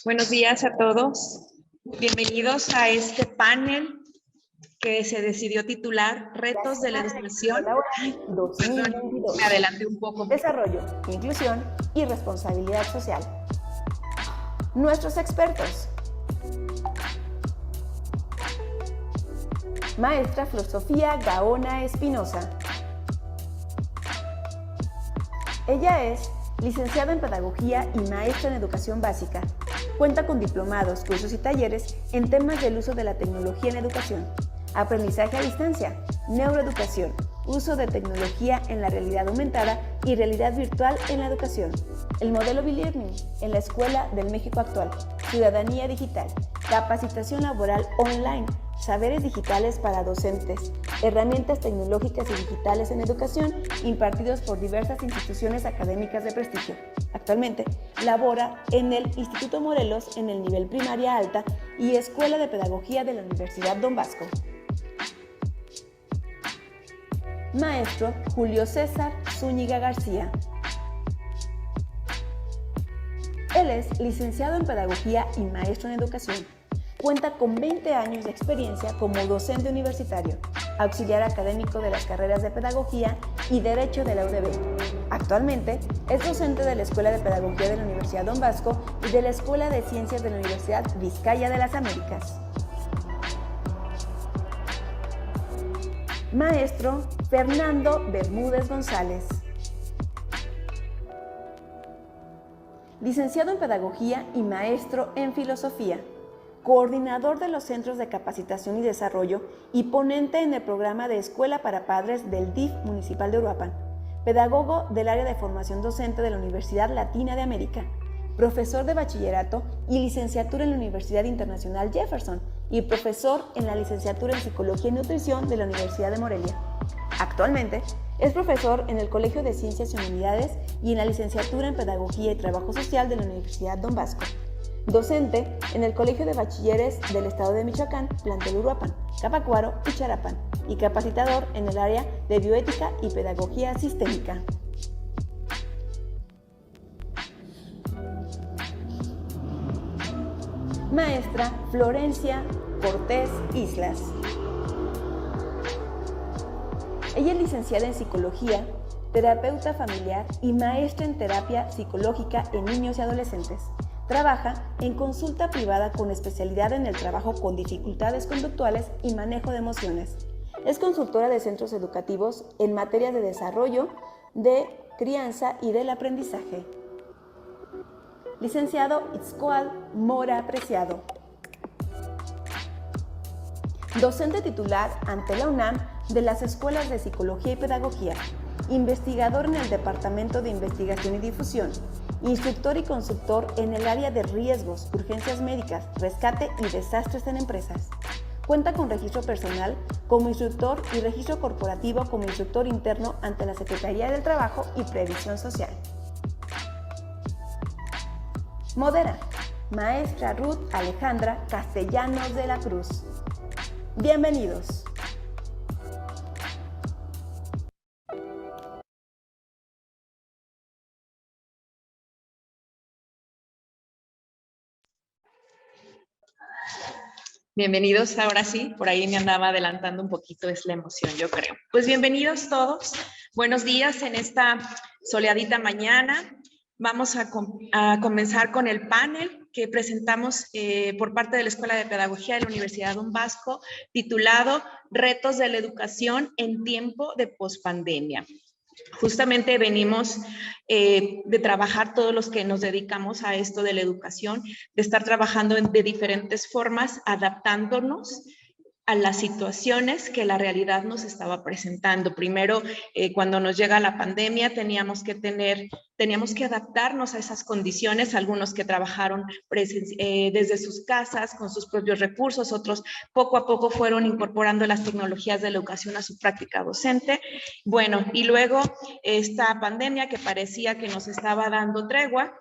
Buenos días a todos. Bienvenidos a este panel que se decidió titular Retos de la Educación. Perdón, me adelanté un poco. Desarrollo, inclusión y responsabilidad social. Nuestros expertos. Maestra Flor Sofía Gaona Espinosa. Ella es licenciada en Pedagogía y maestra en Educación Básica. Cuenta con diplomados, cursos y talleres en temas del uso de la tecnología en educación, aprendizaje a distancia, neuroeducación, uso de tecnología en la realidad aumentada y realidad virtual en la educación, el modelo B-Learning en la Escuela del México actual, ciudadanía digital, capacitación laboral online, saberes digitales para docentes, herramientas tecnológicas y digitales en educación impartidos por diversas instituciones académicas de prestigio. Actualmente labora en el Instituto Morelos en el nivel primaria alta y Escuela de Pedagogía de la Universidad Don Bosco. Maestro Julio César Zúñiga García. Él es licenciado en Pedagogía y maestro en Educación. Cuenta con 20 años de experiencia como docente universitario, auxiliar académico de las carreras de Pedagogía y Derecho de la UDB. Actualmente es docente de la Escuela de Pedagogía de la Universidad Don Bosco y de la Escuela de Ciencias de la Universidad Vizcaya de las Américas. Maestro Fernando Bermúdez González. Licenciado en Pedagogía y maestro en Filosofía. Coordinador de los Centros de Capacitación y Desarrollo y ponente en el programa de Escuela para Padres del DIF Municipal de Uruapan. Pedagogo del área de formación docente de la Universidad Latina de América. Profesor de bachillerato y licenciatura en la Universidad Internacional Jefferson y profesor en la licenciatura en Psicología y Nutrición de la Universidad de Morelia. Actualmente es profesor en el Colegio de Ciencias y Humanidades y en la licenciatura en Pedagogía y Trabajo Social de la Universidad Don Bosco. Docente en el Colegio de Bachilleres del Estado de Michoacán, plantel Uruapan, Capacuaro y Charapan, y capacitador en el área de bioética y pedagogía sistémica. Maestra Florencia Cortés Islas. Ella es licenciada en Psicología, terapeuta familiar y maestra en terapia psicológica en niños y adolescentes. Trabaja en consulta privada con especialidad en el trabajo con dificultades conductuales y manejo de emociones. Es consultora de centros educativos en materias de desarrollo, de crianza y del aprendizaje. Licenciado Itzcoal Mora Preciado. Docente titular ante la UNAM de las Escuelas de Psicología y Pedagogía. Investigador en el Departamento de Investigación y Difusión. Instructor y consultor en el área de riesgos, urgencias médicas, rescate y desastres en empresas. Cuenta con registro personal como instructor y registro corporativo como instructor interno ante la Secretaría del Trabajo y Previsión Social. Modera Maestra Ruth Alejandra Castellanos de la Cruz. Bienvenidos. Bienvenidos, ahora sí, por ahí me andaba adelantando un poquito, es la emoción, yo creo. Pues bienvenidos todos, buenos días en esta soleadita mañana. Vamos a comenzar con el panel que presentamos por parte de la Escuela de Pedagogía de la Universidad Don Bosco, titulado Retos de la Educación en tiempo de pospandemia. Justamente venimos de trabajar todos los que nos dedicamos a esto de la educación, de estar trabajando de diferentes formas, adaptándonos a las situaciones que la realidad nos estaba presentando. Primero, cuando nos llega la pandemia, teníamos que adaptarnos a esas condiciones, algunos que trabajaron desde sus casas, con sus propios recursos, otros poco a poco fueron incorporando las tecnologías de la educación a su práctica docente. Bueno, y luego esta pandemia que parecía que nos estaba dando tregua,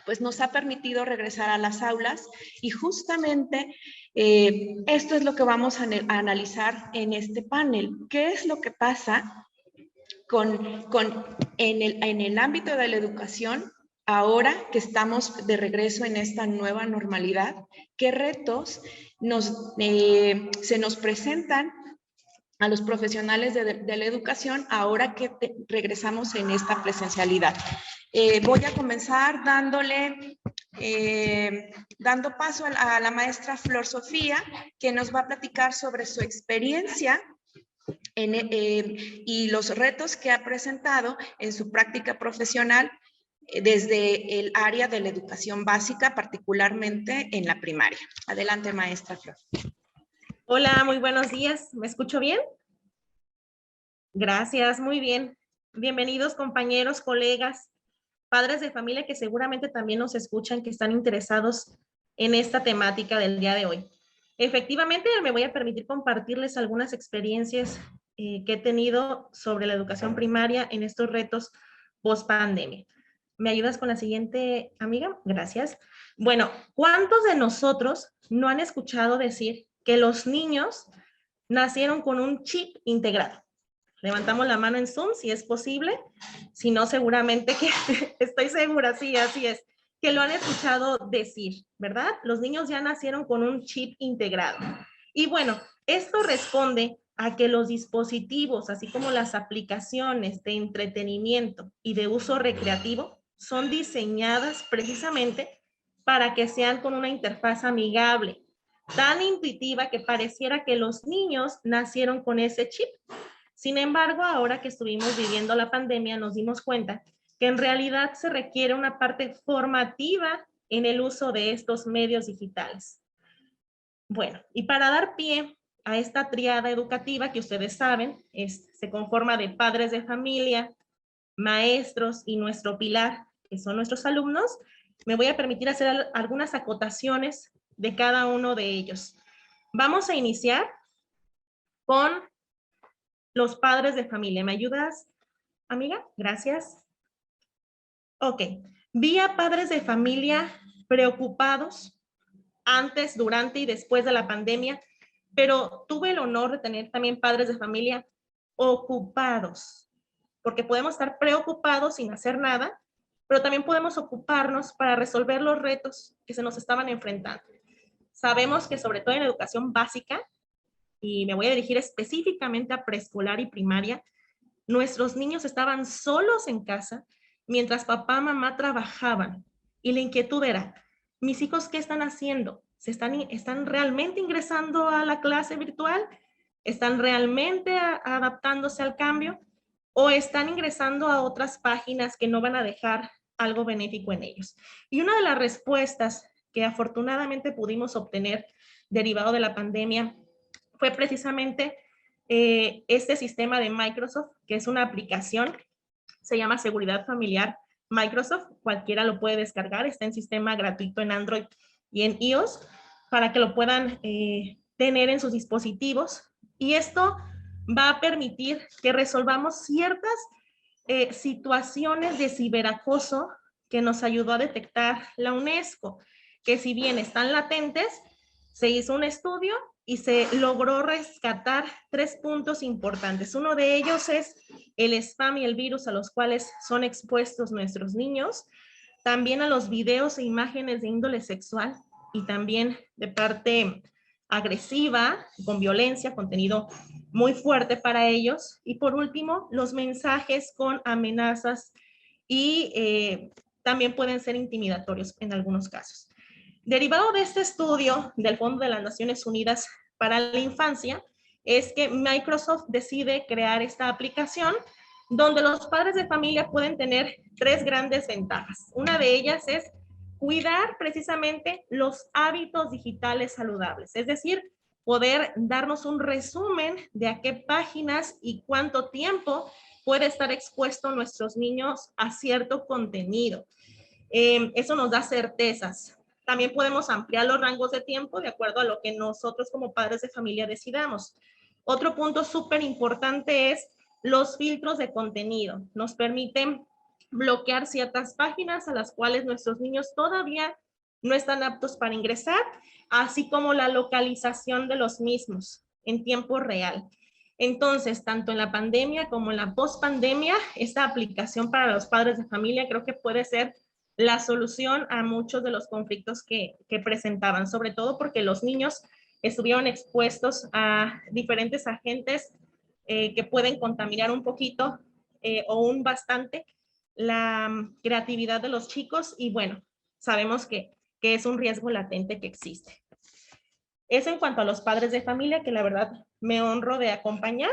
pues nos ha permitido regresar a las aulas y justamente esto es lo que vamos a analizar en este panel. ¿Qué es lo que pasa en el ámbito de la educación ahora que estamos de regreso en esta nueva normalidad, ¿qué retos se nos presentan a los profesionales de la educación ahora que regresamos en esta presencialidad? Voy a comenzar dando paso a la maestra Flor Sofía, que nos va a platicar sobre su experiencia y los retos que ha presentado en su práctica profesional desde el área de la educación básica, particularmente en la primaria. Adelante, maestra Flor. Hola, muy buenos días. ¿Me escucho bien? Gracias, muy bien. Bienvenidos, compañeros, colegas, padres de familia que seguramente también nos escuchan, que están interesados en esta temática del día de hoy. Efectivamente, me voy a permitir compartirles algunas experiencias que he tenido sobre la educación primaria en estos retos post pandemia. ¿Me ayudas con la siguiente, amiga? Gracias. Bueno, ¿cuántos de nosotros no han escuchado decir que los niños nacieron con un chip integrado? Levantamos la mano en Zoom si es posible, si no seguramente que estoy segura, sí, así es, que lo han escuchado decir, ¿verdad? Los niños ya nacieron con un chip integrado. Y bueno, esto responde a que los dispositivos, así como las aplicaciones de entretenimiento y de uso recreativo, son diseñadas precisamente para que sean con una interfaz amigable, tan intuitiva que pareciera que los niños nacieron con ese chip. Sin embargo, ahora que estuvimos viviendo la pandemia, nos dimos cuenta que en realidad se requiere una parte formativa en el uso de estos medios digitales. Bueno, y para dar pie a esta triada educativa que ustedes saben, se conforma de padres de familia, maestros y nuestro pilar, que son nuestros alumnos, me voy a permitir hacer algunas acotaciones de cada uno de ellos. Vamos a iniciar con los padres de familia. ¿Me ayudas, amiga? Gracias. Ok. Vi a padres de familia preocupados antes, durante y después de la pandemia, pero tuve el honor de tener también padres de familia ocupados, porque podemos estar preocupados sin hacer nada, pero también podemos ocuparnos para resolver los retos que se nos estaban enfrentando. Sabemos que sobre todo en educación básica, y me voy a dirigir específicamente a preescolar y primaria, nuestros niños estaban solos en casa mientras papá y mamá trabajaban. Y la inquietud era, ¿mis hijos qué están haciendo? ¿Están realmente ingresando a la clase virtual? ¿Están realmente adaptándose al cambio? ¿O están ingresando a otras páginas que no van a dejar algo benéfico en ellos? Y una de las respuestas que afortunadamente pudimos obtener derivado de la pandemia fue precisamente este sistema de Microsoft, que es una aplicación, se llama Seguridad Familiar Microsoft, cualquiera lo puede descargar, está en sistema gratuito en Android y en iOS, para que lo puedan tener en sus dispositivos. Y esto va a permitir que resolvamos ciertas situaciones de ciberacoso que nos ayudó a detectar la UNESCO, que si bien están latentes, se hizo un estudio y se logró rescatar 3 puntos importantes. Uno de ellos es el spam y el virus a los cuales son expuestos nuestros niños, también a los videos e imágenes de índole sexual y también de parte agresiva, con violencia, contenido muy fuerte para ellos. Y por último, los mensajes con amenazas y también pueden ser intimidatorios en algunos casos. Derivado de este estudio del Fondo de las Naciones Unidas para la Infancia, es que Microsoft decide crear esta aplicación donde los padres de familia pueden tener 3 grandes ventajas. Una de ellas es cuidar precisamente los hábitos digitales saludables, es decir, poder darnos un resumen de a qué páginas y cuánto tiempo puede estar expuesto nuestros niños a cierto contenido. Eso nos da certezas. También podemos ampliar los rangos de tiempo de acuerdo a lo que nosotros como padres de familia decidamos. Otro punto súper importante es los filtros de contenido. Nos permiten bloquear ciertas páginas a las cuales nuestros niños todavía no están aptos para ingresar, así como la localización de los mismos en tiempo real. Entonces, tanto en la pandemia como en la pospandemia, esta aplicación para los padres de familia creo que puede ser la solución a muchos de los conflictos que presentaban, sobre todo porque los niños estuvieron expuestos a diferentes agentes que pueden contaminar un poquito o un bastante la creatividad de los chicos y bueno, sabemos que es un riesgo latente que existe. Eso en cuanto a los padres de familia, que la verdad me honro de acompañar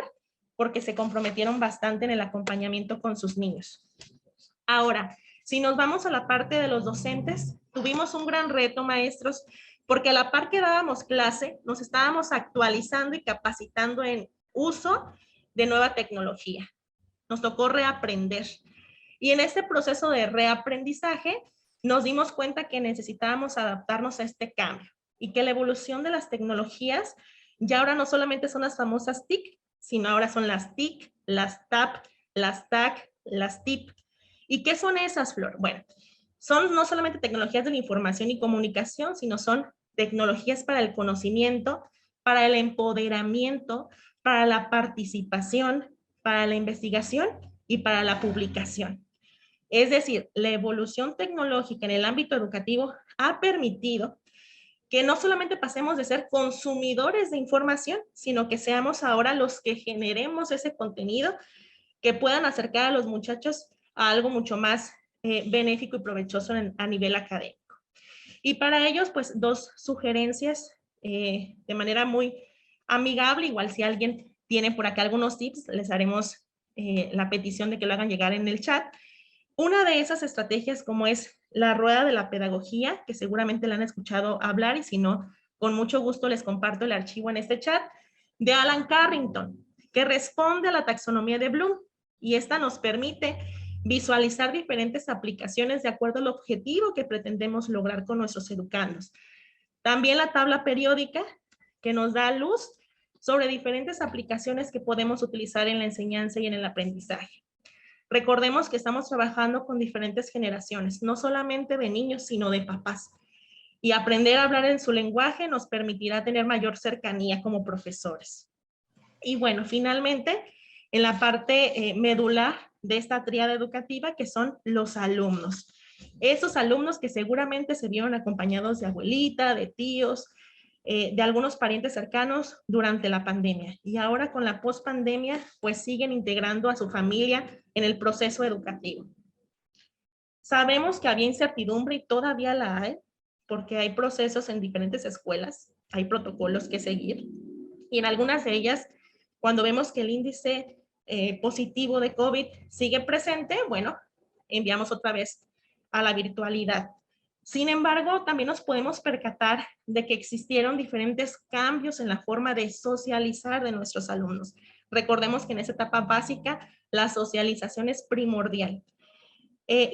porque se comprometieron bastante en el acompañamiento con sus niños. Ahora, si nos vamos a la parte de los docentes, tuvimos un gran reto, maestros, porque a la par que dábamos clase, nos estábamos actualizando y capacitando en uso de nueva tecnología. Nos tocó reaprender. Y en este proceso de reaprendizaje, nos dimos cuenta que necesitábamos adaptarnos a este cambio y que la evolución de las tecnologías ya ahora no solamente son las famosas TIC, sino ahora son las TIC, las TAP, las TAC, las TIP. ¿Y qué son esas, Flor? Bueno, son no solamente tecnologías de la información y comunicación, sino son tecnologías para el conocimiento, para el empoderamiento, para la participación, para la investigación y para la publicación. Es decir, la evolución tecnológica en el ámbito educativo ha permitido que no solamente pasemos de ser consumidores de información, sino que seamos ahora los que generemos ese contenido que puedan acercar a los muchachos a algo mucho más benéfico y provechoso a nivel académico. Y para ellos, pues, dos sugerencias de manera muy amigable. Igual si alguien tiene por acá algunos tips, les haremos la petición de que lo hagan llegar en el chat. Una de esas estrategias, como es la rueda de la pedagogía, que seguramente la han escuchado hablar y si no, con mucho gusto les comparto el archivo en este chat, de Alan Carrington, que responde a la taxonomía de Bloom y esta nos permite visualizar diferentes aplicaciones de acuerdo al objetivo que pretendemos lograr con nuestros educandos. También la tabla periódica que nos da luz sobre diferentes aplicaciones que podemos utilizar en la enseñanza y en el aprendizaje. Recordemos que estamos trabajando con diferentes generaciones, no solamente de niños, sino de papás. Y aprender a hablar en su lenguaje nos permitirá tener mayor cercanía como profesores. Y bueno, finalmente, en la parte medular de esta tríada educativa, que son los alumnos. Esos alumnos que seguramente se vieron acompañados de abuelita, de tíos, de algunos parientes cercanos durante la pandemia. Y ahora con la pospandemia, pues siguen integrando a su familia en el proceso educativo. Sabemos que había incertidumbre y todavía la hay, porque hay procesos en diferentes escuelas, hay protocolos que seguir. Y en algunas de ellas, cuando vemos que el índice positivo de COVID sigue presente, bueno, enviamos otra vez a la virtualidad. Sin embargo, también nos podemos percatar de que existieron diferentes cambios en la forma de socializar de nuestros alumnos. Recordemos que en esa etapa básica, la socialización es primordial.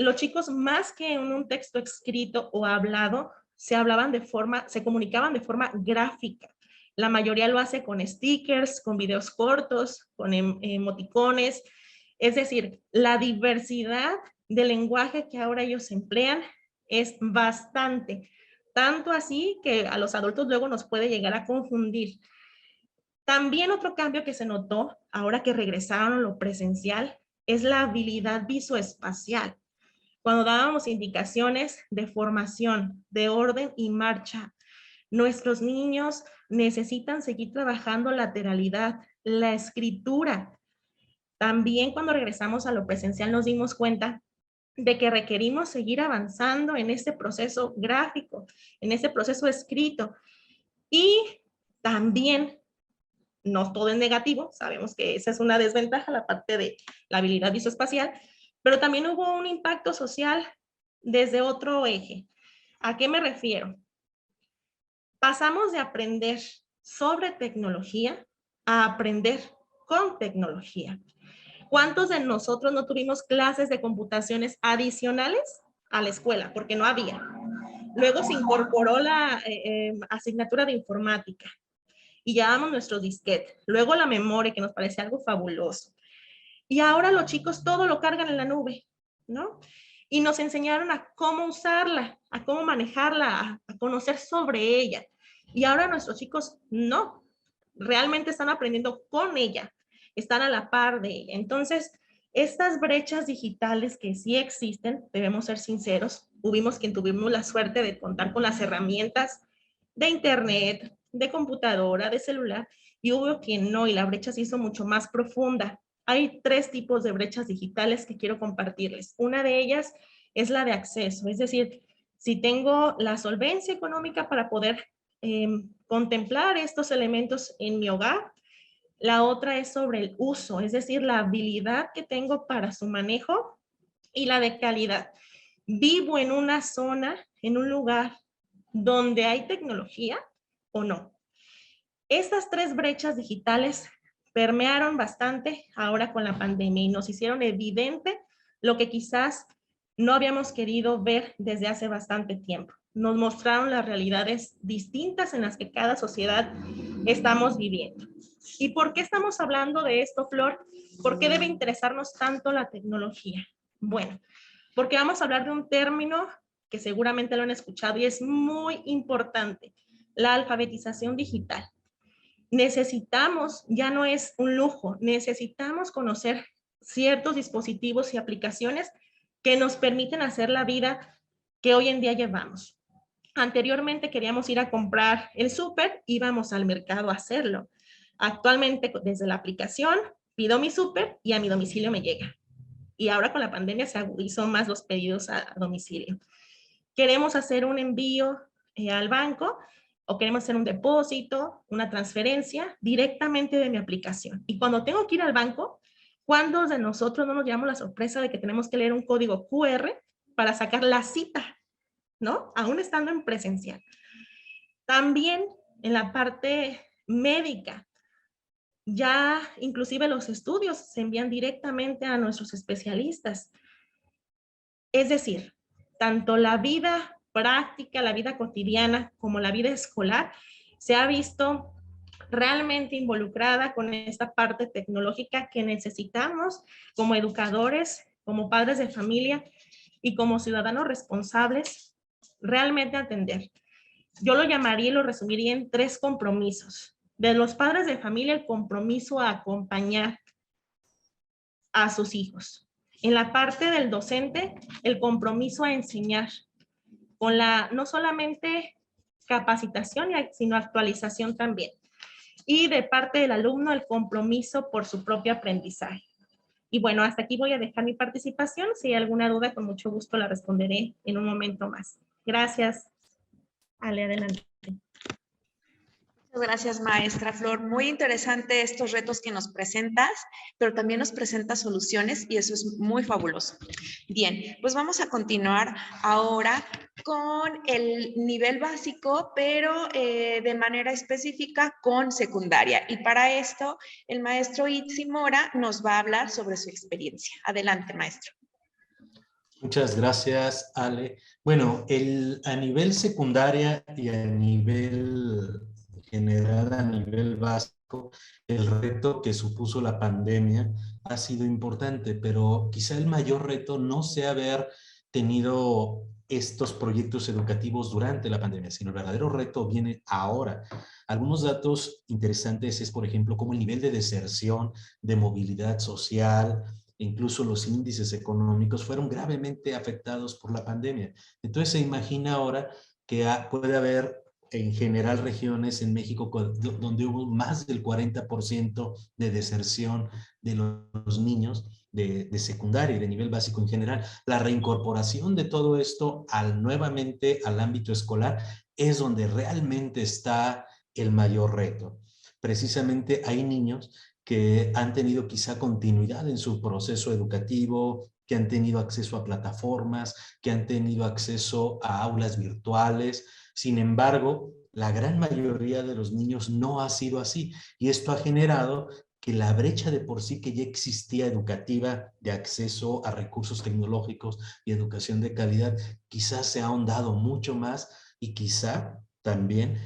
Los chicos, más que en un texto escrito o hablado, se comunicaban de forma gráfica. La mayoría lo hace con stickers, con videos cortos, con emoticones. Es decir, la diversidad de lenguaje que ahora ellos emplean es bastante. Tanto así que a los adultos luego nos puede llegar a confundir. También otro cambio que se notó ahora que regresaron a lo presencial es la habilidad visoespacial. Cuando dábamos indicaciones de formación, de orden y marcha, nuestros niños necesitan seguir trabajando lateralidad, la escritura. También cuando regresamos a lo presencial nos dimos cuenta de que requerimos seguir avanzando en este proceso gráfico, en este proceso escrito. Y también, no todo es negativo, sabemos que esa es una desventaja, la parte de la habilidad visoespacial, pero también hubo un impacto social desde otro eje. ¿A qué me refiero? Pasamos de aprender sobre tecnología a aprender con tecnología. ¿Cuántos de nosotros no tuvimos clases de computaciones adicionales a la escuela? Porque no había. Luego se incorporó la asignatura de informática y llevábamos nuestro disquete. Luego la memoria, que nos parece algo fabuloso. Y ahora los chicos todo lo cargan en la nube, ¿no? Y nos enseñaron a cómo usarla, a cómo manejarla, a conocer sobre ella. Y ahora nuestros chicos no, realmente están aprendiendo con ella, están a la par de ella. Entonces, estas brechas digitales que sí existen, debemos ser sinceros, hubimos quien tuvimos la suerte de contar con las herramientas de internet, de computadora, de celular, y hubo quien no, y la brecha se hizo mucho más profunda. Hay 3 tipos de brechas digitales que quiero compartirles. Una de ellas es la de acceso, es decir, si tengo la solvencia económica para poder contemplar estos elementos en mi hogar. La otra es sobre el uso, es decir, la habilidad que tengo para su manejo, y la de calidad. ¿Vivo en una zona, en un lugar donde hay tecnología o no? Estas 3 brechas digitales permearon bastante ahora con la pandemia y nos hicieron evidente lo que quizás no habíamos querido ver desde hace bastante tiempo. Nos mostraron las realidades distintas en las que cada sociedad estamos viviendo. ¿Y por qué estamos hablando de esto, Flor? ¿Por qué debe interesarnos tanto la tecnología? Bueno, porque vamos a hablar de un término que seguramente lo han escuchado y es muy importante, la alfabetización digital. Necesitamos, ya no es un lujo, necesitamos conocer ciertos dispositivos y aplicaciones que nos permiten hacer la vida que hoy en día llevamos. Anteriormente queríamos ir a comprar el súper, íbamos al mercado a hacerlo. Actualmente, desde la aplicación, pido mi súper y a mi domicilio me llega. Y ahora con la pandemia se agudizó más los pedidos a domicilio. Queremos hacer un envío al banco o queremos hacer un depósito, una transferencia directamente de mi aplicación. Y cuando tengo que ir al banco, ¿cuántos de nosotros no nos llevamos la sorpresa de que tenemos que leer un código QR para sacar la cita, ¿no? Aún estando en presencial. También en la parte médica, ya inclusive los estudios se envían directamente a nuestros especialistas. Es decir, tanto la vida práctica, la vida cotidiana, como la vida escolar, se ha visto realmente involucrada con esta parte tecnológica que necesitamos como educadores, como padres de familia y como ciudadanos responsables realmente atender. Yo lo llamaría y lo resumiría en 3 compromisos. De los padres de familia, el compromiso a acompañar a sus hijos. En la parte del docente, el compromiso a enseñar, con la no solamente capacitación, sino actualización también. Y de parte del alumno, el compromiso por su propio aprendizaje. Y bueno, hasta aquí voy a dejar mi participación. Si hay alguna duda, con mucho gusto la responderé en un momento más. Gracias. Ale, adelante. Muchas gracias, maestra Flor. Muy interesante estos retos que nos presentas, pero también nos presentas soluciones y eso es muy fabuloso. Bien, pues vamos a continuar ahora con el nivel básico, pero de manera específica con secundaria. Y para esto, el maestro Itzi Mora nos va a hablar sobre su experiencia. Adelante, maestro. Muchas gracias, Ale. Bueno, a nivel secundaria y a nivel general, a nivel básico, el reto que supuso la pandemia ha sido importante, pero quizá el mayor reto no sea haber tenido estos proyectos educativos durante la pandemia, sino el verdadero reto viene ahora. Algunos datos interesantes es, por ejemplo, cómo el nivel de deserción, de movilidad social, incluso los índices económicos fueron gravemente afectados por la pandemia. Entonces se imagina ahora que puede haber en general regiones en México donde hubo más del 40% de deserción de los niños de secundaria y de nivel básico en general. La reincorporación de todo esto nuevamente al ámbito escolar es donde realmente está el mayor reto. Precisamente hay niños que han tenido quizá continuidad en su proceso educativo, que han tenido acceso a plataformas, que han tenido acceso a aulas virtuales. Sin embargo, la gran mayoría de los niños no ha sido así y esto ha generado que la brecha de por sí que ya existía educativa de acceso a recursos tecnológicos y educación de calidad, quizás se ha ahondado mucho más y quizá también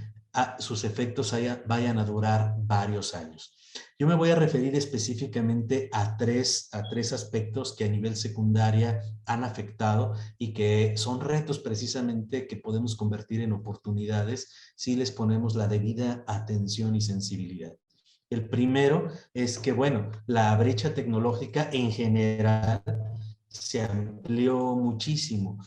sus efectos vayan a durar varios años. Yo me voy a referir específicamente a tres aspectos que a nivel secundaria han afectado y que son retos precisamente que podemos convertir en oportunidades si les ponemos la debida atención y sensibilidad. El primero es que, bueno, la brecha tecnológica en general se amplió muchísimo.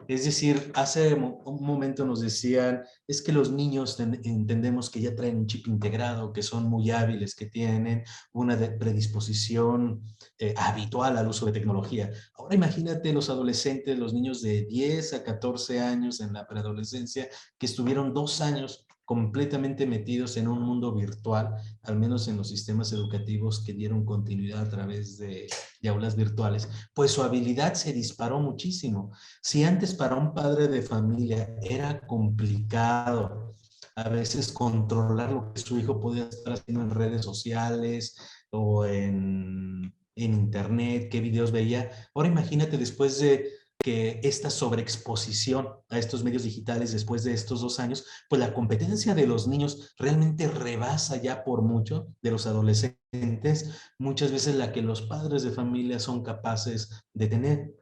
Es decir, hace un momento nos decían, es que los niños entendemos que ya traen un chip integrado, que son muy hábiles, que tienen una predisposición habitual al uso de tecnología. Ahora imagínate los adolescentes, los niños de 10 a 14 años en la preadolescencia, que estuvieron 2 años completamente metidos en un mundo virtual, al menos en los sistemas educativos que dieron continuidad a través de aulas virtuales, pues su habilidad se disparó muchísimo. Si antes para un padre de familia era complicado a veces controlar lo que su hijo podía estar haciendo en redes sociales o en internet, qué videos veía, ahora imagínate después de que esta sobreexposición a estos medios digitales después de estos 2 años, pues la competencia de los niños realmente rebasa ya por mucho de los adolescentes, muchas veces la que los padres de familia son capaces de tener.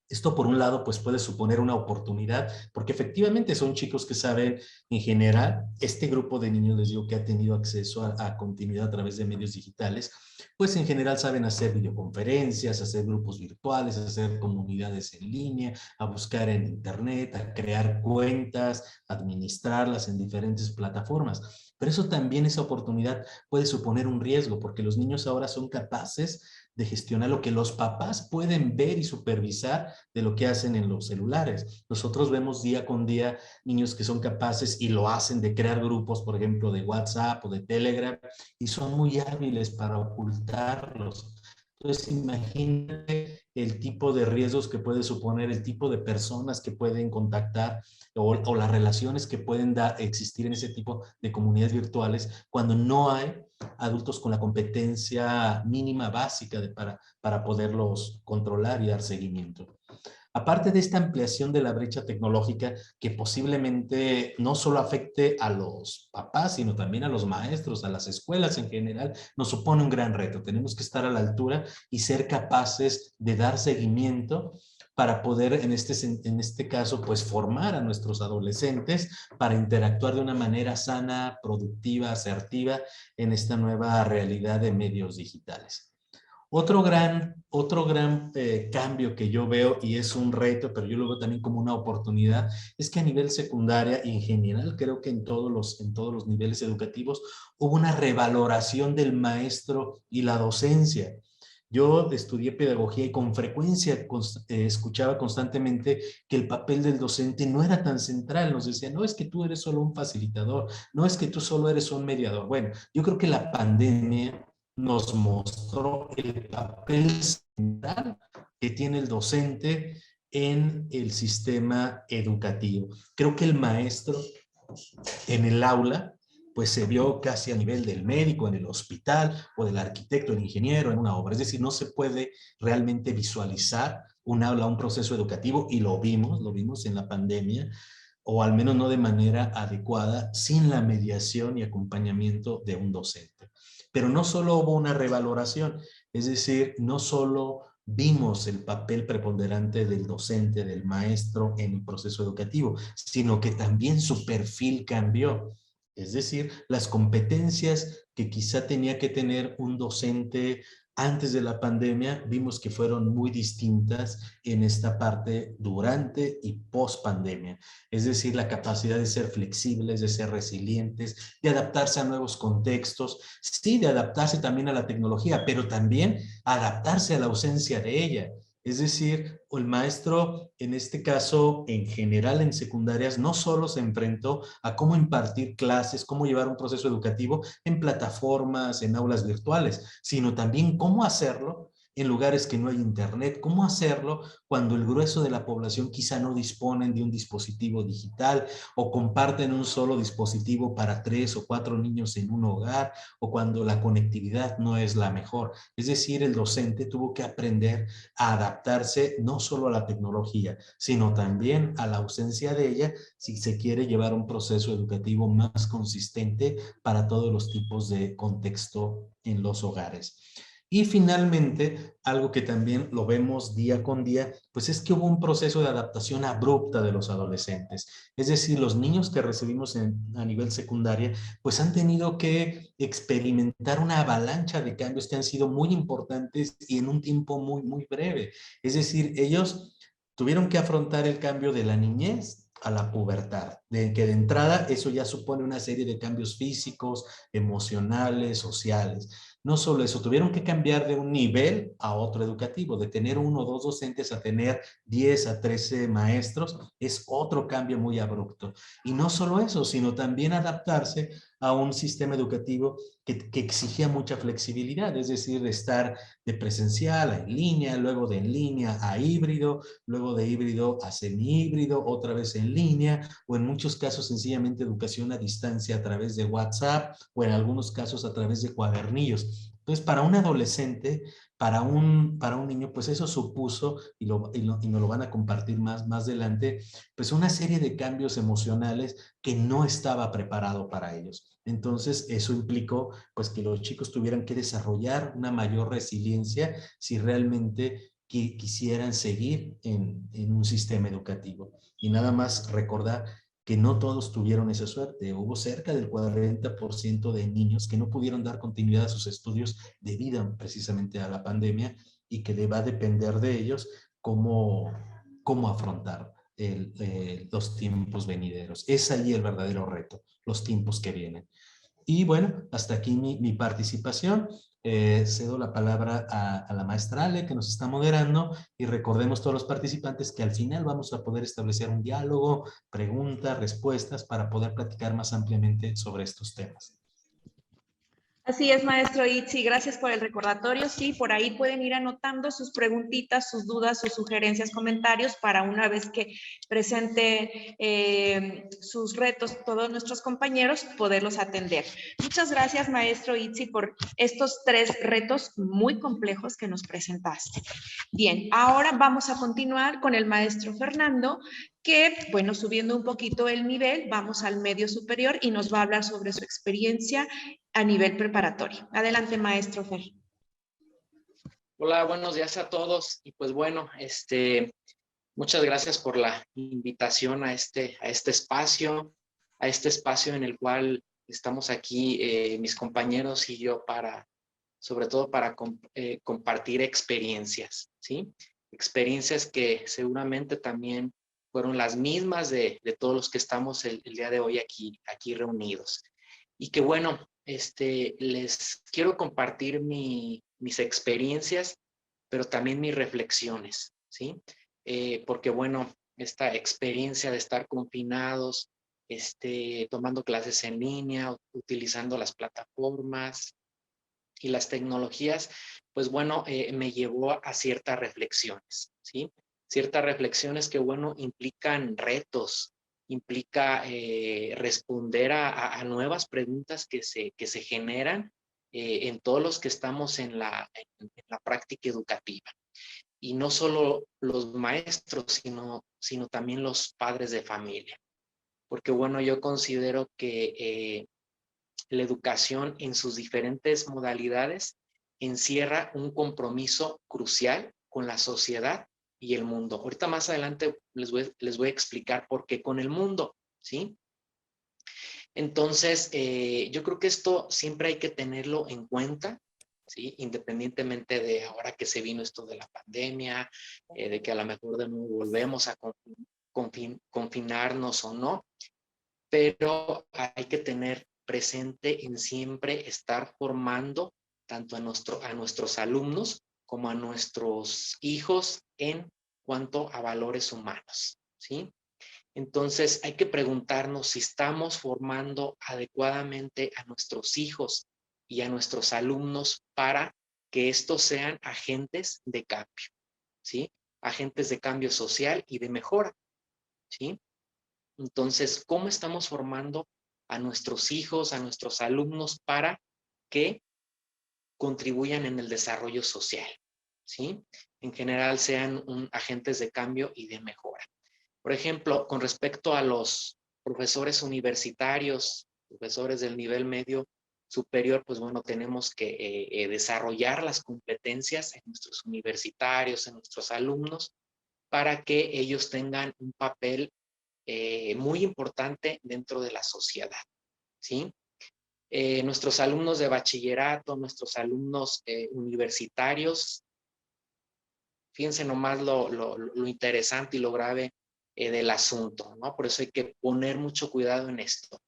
Esto, por un lado, pues puede suponer una oportunidad, porque efectivamente son chicos que saben, en general, este grupo de niños, les digo, que ha tenido acceso a continuidad a través de medios digitales, pues en general saben hacer videoconferencias, hacer grupos virtuales, hacer comunidades en línea, a buscar en internet, a crear cuentas, administrarlas en diferentes plataformas. Pero eso también, esa oportunidad puede suponer un riesgo, porque los niños ahora son capaces de gestionar lo que los papás pueden ver y supervisar de lo que hacen en los celulares. Nosotros vemos día con día niños que son capaces y lo hacen de crear grupos, por ejemplo, de WhatsApp o de Telegram, y son muy hábiles para ocultarlos. Entonces, imagínate el tipo de riesgos que puede suponer, el tipo de personas que pueden contactar o las relaciones que pueden existir en ese tipo de comunidades virtuales cuando no hay adultos con la competencia mínima básica para poderlos controlar y dar seguimiento. Aparte de esta ampliación de la brecha tecnológica que posiblemente no solo afecte a los papás, sino también a los maestros, a las escuelas en general, nos supone un gran reto. Tenemos que estar a la altura y ser capaces de dar seguimiento para poder, en este caso, pues formar a nuestros adolescentes para interactuar de una manera sana, productiva, asertiva en esta nueva realidad de medios digitales. Otro gran cambio que yo veo, y es un reto, pero yo lo veo también como una oportunidad, es que a nivel secundaria y en general, creo que en todos los niveles educativos, hubo una revaloración del maestro y la docencia. Yo estudié pedagogía y con frecuencia escuchaba constantemente que el papel del docente no era tan central. Nos decían, no es que tú eres solo un facilitador, no es que tú solo eres un mediador. Bueno, yo creo que la pandemia nos mostró el papel central que tiene el docente en el sistema educativo. Creo que el maestro en el aula pues se vio casi a nivel del médico en el hospital o del arquitecto, el ingeniero en una obra. Es decir, no se puede realmente visualizar un aula, un proceso educativo, y lo vimos en la pandemia, o al menos no de manera adecuada, sin la mediación y acompañamiento de un docente. Pero no solo hubo una revaloración, es decir, no solo vimos el papel preponderante del docente, del maestro en el proceso educativo, sino que también su perfil cambió. Es decir, las competencias que quizá tenía que tener un docente antes de la pandemia, vimos que fueron muy distintas en esta parte durante y post pandemia. Es decir, la capacidad de ser flexibles, de ser resilientes, de adaptarse a nuevos contextos, sí, de adaptarse también a la tecnología, pero también adaptarse a la ausencia de ella. Es decir, el maestro, en este caso, en general en secundarias, no solo se enfrentó a cómo impartir clases, cómo llevar un proceso educativo en plataformas, en aulas virtuales, sino también cómo hacerlo en lugares que no hay internet, cómo hacerlo cuando el grueso de la población quizá no disponen de un dispositivo digital o comparten un solo dispositivo para 3 o 4 niños en un hogar, o cuando la conectividad no es la mejor. Es decir, el docente tuvo que aprender a adaptarse no solo a la tecnología, sino también a la ausencia de ella si se quiere llevar un proceso educativo más consistente para todos los tipos de contexto en los hogares. Y finalmente, algo que también lo vemos día con día, pues es que hubo un proceso de adaptación abrupta de los adolescentes. Es decir, los niños que recibimos a nivel secundaria, pues han tenido que experimentar una avalancha de cambios que han sido muy importantes y en un tiempo muy, muy breve. Es decir, ellos tuvieron que afrontar el cambio de la niñez a la pubertad, de que de entrada eso ya supone una serie de cambios físicos, emocionales, sociales. No solo eso, tuvieron que cambiar de un nivel a otro educativo, de tener 1 o 2 docentes a tener 10 a 13 maestros, es otro cambio muy abrupto. Y no solo eso, sino también adaptarse a un sistema educativo que exigía mucha flexibilidad, es decir, de estar de presencial a en línea, luego de en línea a híbrido, luego de híbrido a semihíbrido, otra vez en línea, o en muchos casos sencillamente educación a distancia a través de WhatsApp, o en algunos casos a través de cuadernillos. Entonces, para un adolescente, para un niño, pues eso supuso, y nos lo van a compartir más adelante, pues una serie de cambios emocionales que no estaba preparado para ellos. Entonces, eso implicó pues que los chicos tuvieran que desarrollar una mayor resiliencia si realmente quisieran seguir en un sistema educativo. Y nada más recordar que no todos tuvieron esa suerte. Hubo cerca del 40% de niños que no pudieron dar continuidad a sus estudios debido precisamente a la pandemia y que va a depender de ellos cómo afrontar los tiempos venideros. Es ahí el verdadero reto, los tiempos que vienen. Y bueno, hasta aquí mi participación. Cedo la palabra a la maestra Ale, que nos está moderando, y recordemos todos los participantes que al final vamos a poder establecer un diálogo, preguntas, respuestas, para poder platicar más ampliamente sobre estos temas. Así es, maestro Itzi, gracias por el recordatorio. Sí, por ahí pueden ir anotando sus preguntitas, sus dudas, sus sugerencias, comentarios, para una vez que presente sus retos todos nuestros compañeros, poderlos atender. Muchas gracias, maestro Itzi, por estos 3 retos muy complejos que nos presentaste. Bien, ahora vamos a continuar con el maestro Fernando, que, bueno, subiendo un poquito el nivel, vamos al medio superior y nos va a hablar sobre su experiencia a nivel preparatorio. Adelante, maestro Fer. Hola, buenos días a todos. Y pues bueno, muchas gracias por la invitación a este espacio en el cual estamos aquí mis compañeros y yo sobre todo para compartir experiencias, ¿sí? Experiencias que seguramente también fueron las mismas de todos los que estamos el día de hoy aquí reunidos. Y que bueno, les quiero compartir mis experiencias, pero también mis reflexiones, ¿sí? Porque bueno, esta experiencia de estar confinados, tomando clases en línea, utilizando las plataformas y las tecnologías, pues bueno, me llevó a ciertas reflexiones, ¿sí? Ciertas reflexiones que bueno, implican retos, implica responder a nuevas preguntas que se generan en todos los que estamos en la práctica educativa. Y no solo los maestros, sino también los padres de familia. Porque bueno, yo considero que la educación en sus diferentes modalidades encierra un compromiso crucial con la sociedad y el mundo. Ahorita más adelante les voy a explicar por qué con el mundo, ¿sí? Entonces, yo creo que esto siempre hay que tenerlo en cuenta, ¿sí? Independientemente de ahora que se vino esto de la pandemia, de que a lo mejor de nuevo volvemos a confinarnos o no, pero hay que tener presente en siempre estar formando tanto a nuestros alumnos como a nuestros hijos en cuanto a valores humanos, ¿sí? Entonces hay que preguntarnos si estamos formando adecuadamente a nuestros hijos y a nuestros alumnos para que estos sean agentes de cambio, ¿sí? Agentes de cambio social y de mejora, ¿sí? Entonces, ¿cómo estamos formando a nuestros hijos, a nuestros alumnos para que contribuyan en el desarrollo social, ¿sí? En general sean agentes de cambio y de mejora. Por ejemplo, con respecto a los profesores universitarios, profesores del nivel medio superior, pues bueno, tenemos que desarrollar las competencias en nuestros universitarios, en nuestros alumnos, para que ellos tengan un papel muy importante dentro de la sociedad, ¿sí? Nuestros alumnos de bachillerato, nuestros alumnos universitarios, fíjense nomás lo interesante y lo grave del asunto, ¿no? Por eso hay que poner mucho cuidado en esto.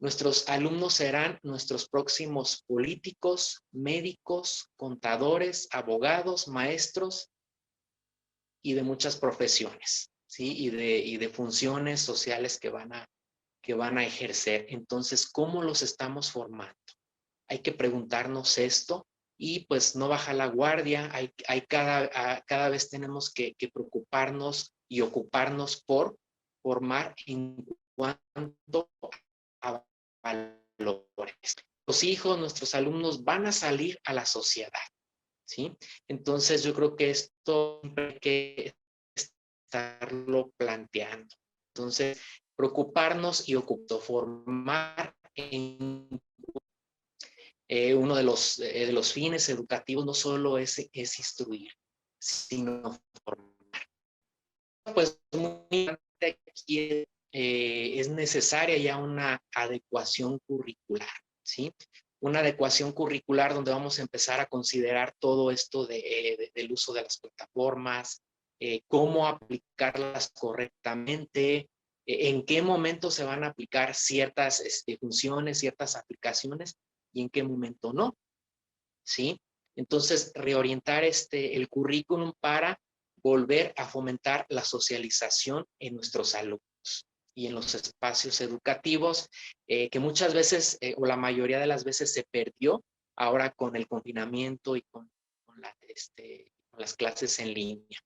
Nuestros alumnos serán nuestros próximos políticos, médicos, contadores, abogados, maestros y de muchas profesiones, ¿sí? Y de funciones sociales que van a ejercer. Entonces, ¿cómo los estamos formando? Hay que preguntarnos esto y pues no bajar la guardia. Cada vez tenemos que preocuparnos y ocuparnos por formar en cuanto a valores. Los hijos, nuestros alumnos van a salir a la sociedad, ¿sí? Entonces yo creo que esto siempre hay que estarlo planteando. Entonces, preocuparnos y formar en uno de los fines educativos no solo es instruir, sino formar. Pues muy importante aquí es necesaria ya una adecuación curricular, ¿sí? Una adecuación curricular donde vamos a empezar a considerar todo esto del uso de las plataformas, cómo aplicarlas correctamente, en qué momento se van a aplicar ciertas funciones, ciertas aplicaciones y en qué momento no, ¿sí? Entonces, reorientar el currículum para volver a fomentar la socialización en nuestros alumnos y en los espacios educativos, que muchas veces, o la mayoría de las veces, se perdió ahora con el confinamiento y con las clases en línea.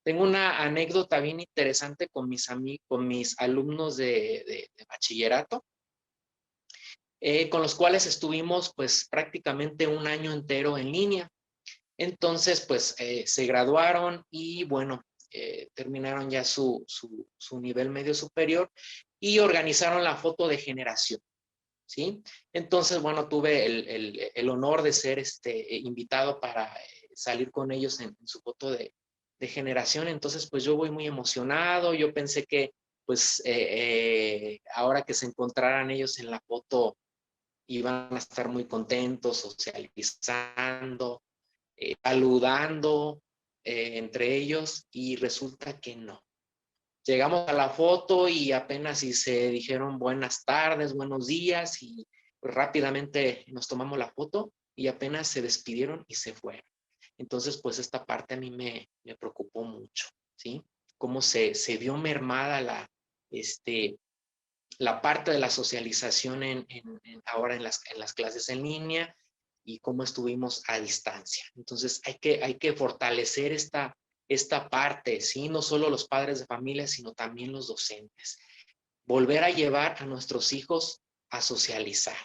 Tengo una anécdota bien interesante con mis alumnos de bachillerato, con los cuales estuvimos pues prácticamente un año entero en línea. Entonces, pues se graduaron y bueno, terminaron ya su nivel medio superior y organizaron la foto de generación, ¿sí? Entonces, bueno, tuve el honor de ser invitado para salir con ellos en su foto de generación. Entonces, pues yo voy muy emocionado. Yo pensé que, pues, ahora que se encontraran ellos en la foto, iban a estar muy contentos, socializando, saludando entre ellos, y resulta que no. Llegamos a la foto y apenas si se dijeron buenas tardes, buenos días, y pues rápidamente nos tomamos la foto y apenas se despidieron y se fueron. Entonces, pues esta parte a mí me preocupó mucho, ¿sí? Cómo se vio mermada la parte de la socialización ahora en las clases en línea, y cómo estuvimos a distancia. Entonces hay que fortalecer esta parte, ¿sí? No solo los padres de familia, sino también los docentes. Volver a llevar a nuestros hijos a socializar,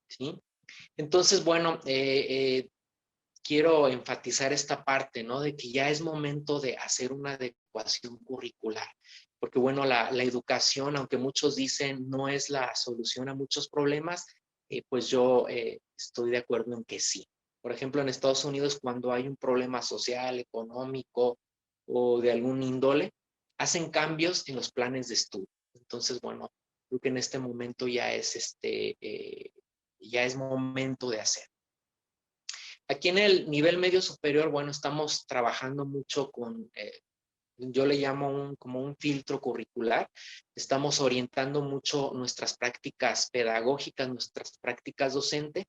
¿sí? Entonces, bueno, quiero enfatizar esta parte, ¿no? De que ya es momento de hacer una adecuación curricular. Porque, bueno, la educación, aunque muchos dicen no es la solución a muchos problemas, pues yo estoy de acuerdo en que sí. Por ejemplo, en Estados Unidos, cuando hay un problema social, económico o de algún índole, hacen cambios en los planes de estudio. Entonces, bueno, creo que en este momento ya es momento de hacer. Aquí en el nivel medio superior, bueno, estamos trabajando mucho con, yo le llamo como un filtro curricular. Estamos orientando mucho nuestras prácticas pedagógicas, nuestras prácticas docentes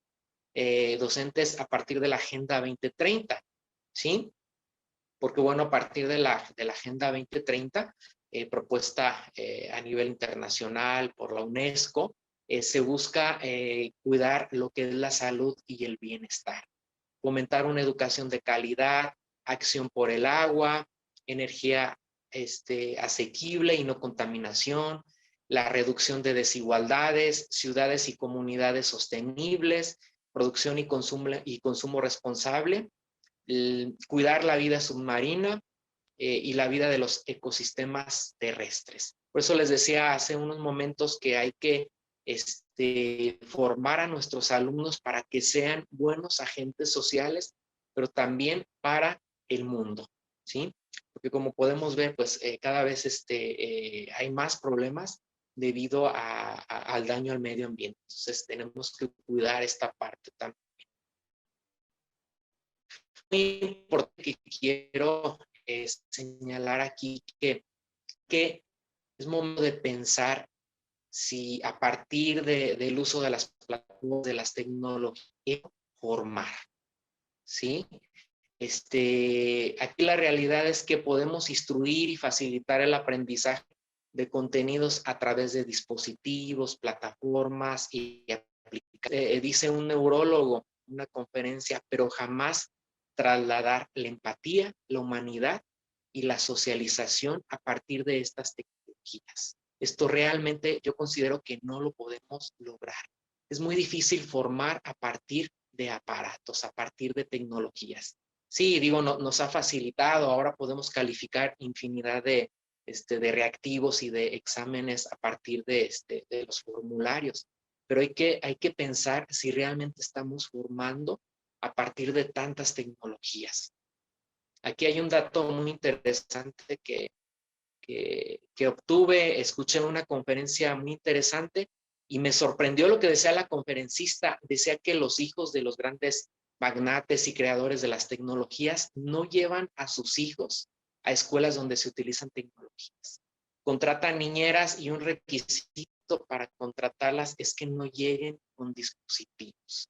a partir de la Agenda 2030, ¿sí? Porque, bueno, a partir de la Agenda 2030, propuesta a nivel internacional por la UNESCO, se busca cuidar lo que es la salud y el bienestar. Fomentar una educación de calidad, acción por el agua, energía asequible y no contaminación, la reducción de desigualdades, ciudades y comunidades sostenibles, producción y consumo responsable, cuidar la vida submarina y la vida de los ecosistemas terrestres. Por eso les decía hace unos momentos que hay que formar a nuestros alumnos para que sean buenos agentes sociales, pero también para el mundo, ¿sí? Porque como podemos ver, pues cada vez hay más problemas debido al daño al medio ambiente. Entonces tenemos que cuidar esta parte también. Muy importante que quiero señalar aquí que es momento de pensar si a partir del uso de las plataformas, de las tecnologías, formar, ¿sí? Aquí la realidad es que podemos instruir y facilitar el aprendizaje de contenidos a través de dispositivos, plataformas y aplicaciones. Dice un neurólogo en una conferencia, pero jamás trasladar la empatía, la humanidad y la socialización a partir de estas tecnologías. Esto realmente yo considero que no lo podemos lograr. Es muy difícil formar a partir de aparatos, a partir de tecnologías. Sí, digo, nos ha facilitado, ahora podemos calificar infinidad de reactivos y de exámenes a partir de los formularios, pero hay que pensar si realmente estamos formando a partir de tantas tecnologías. Aquí hay un dato muy interesante que obtuve, escuché en una conferencia muy interesante y me sorprendió lo que decía la conferencista. Decía que los hijos de los grandes magnates y creadores de las tecnologías no llevan a sus hijos a escuelas donde se utilizan tecnologías. Contratan niñeras y un requisito para contratarlas es que no lleguen con dispositivos.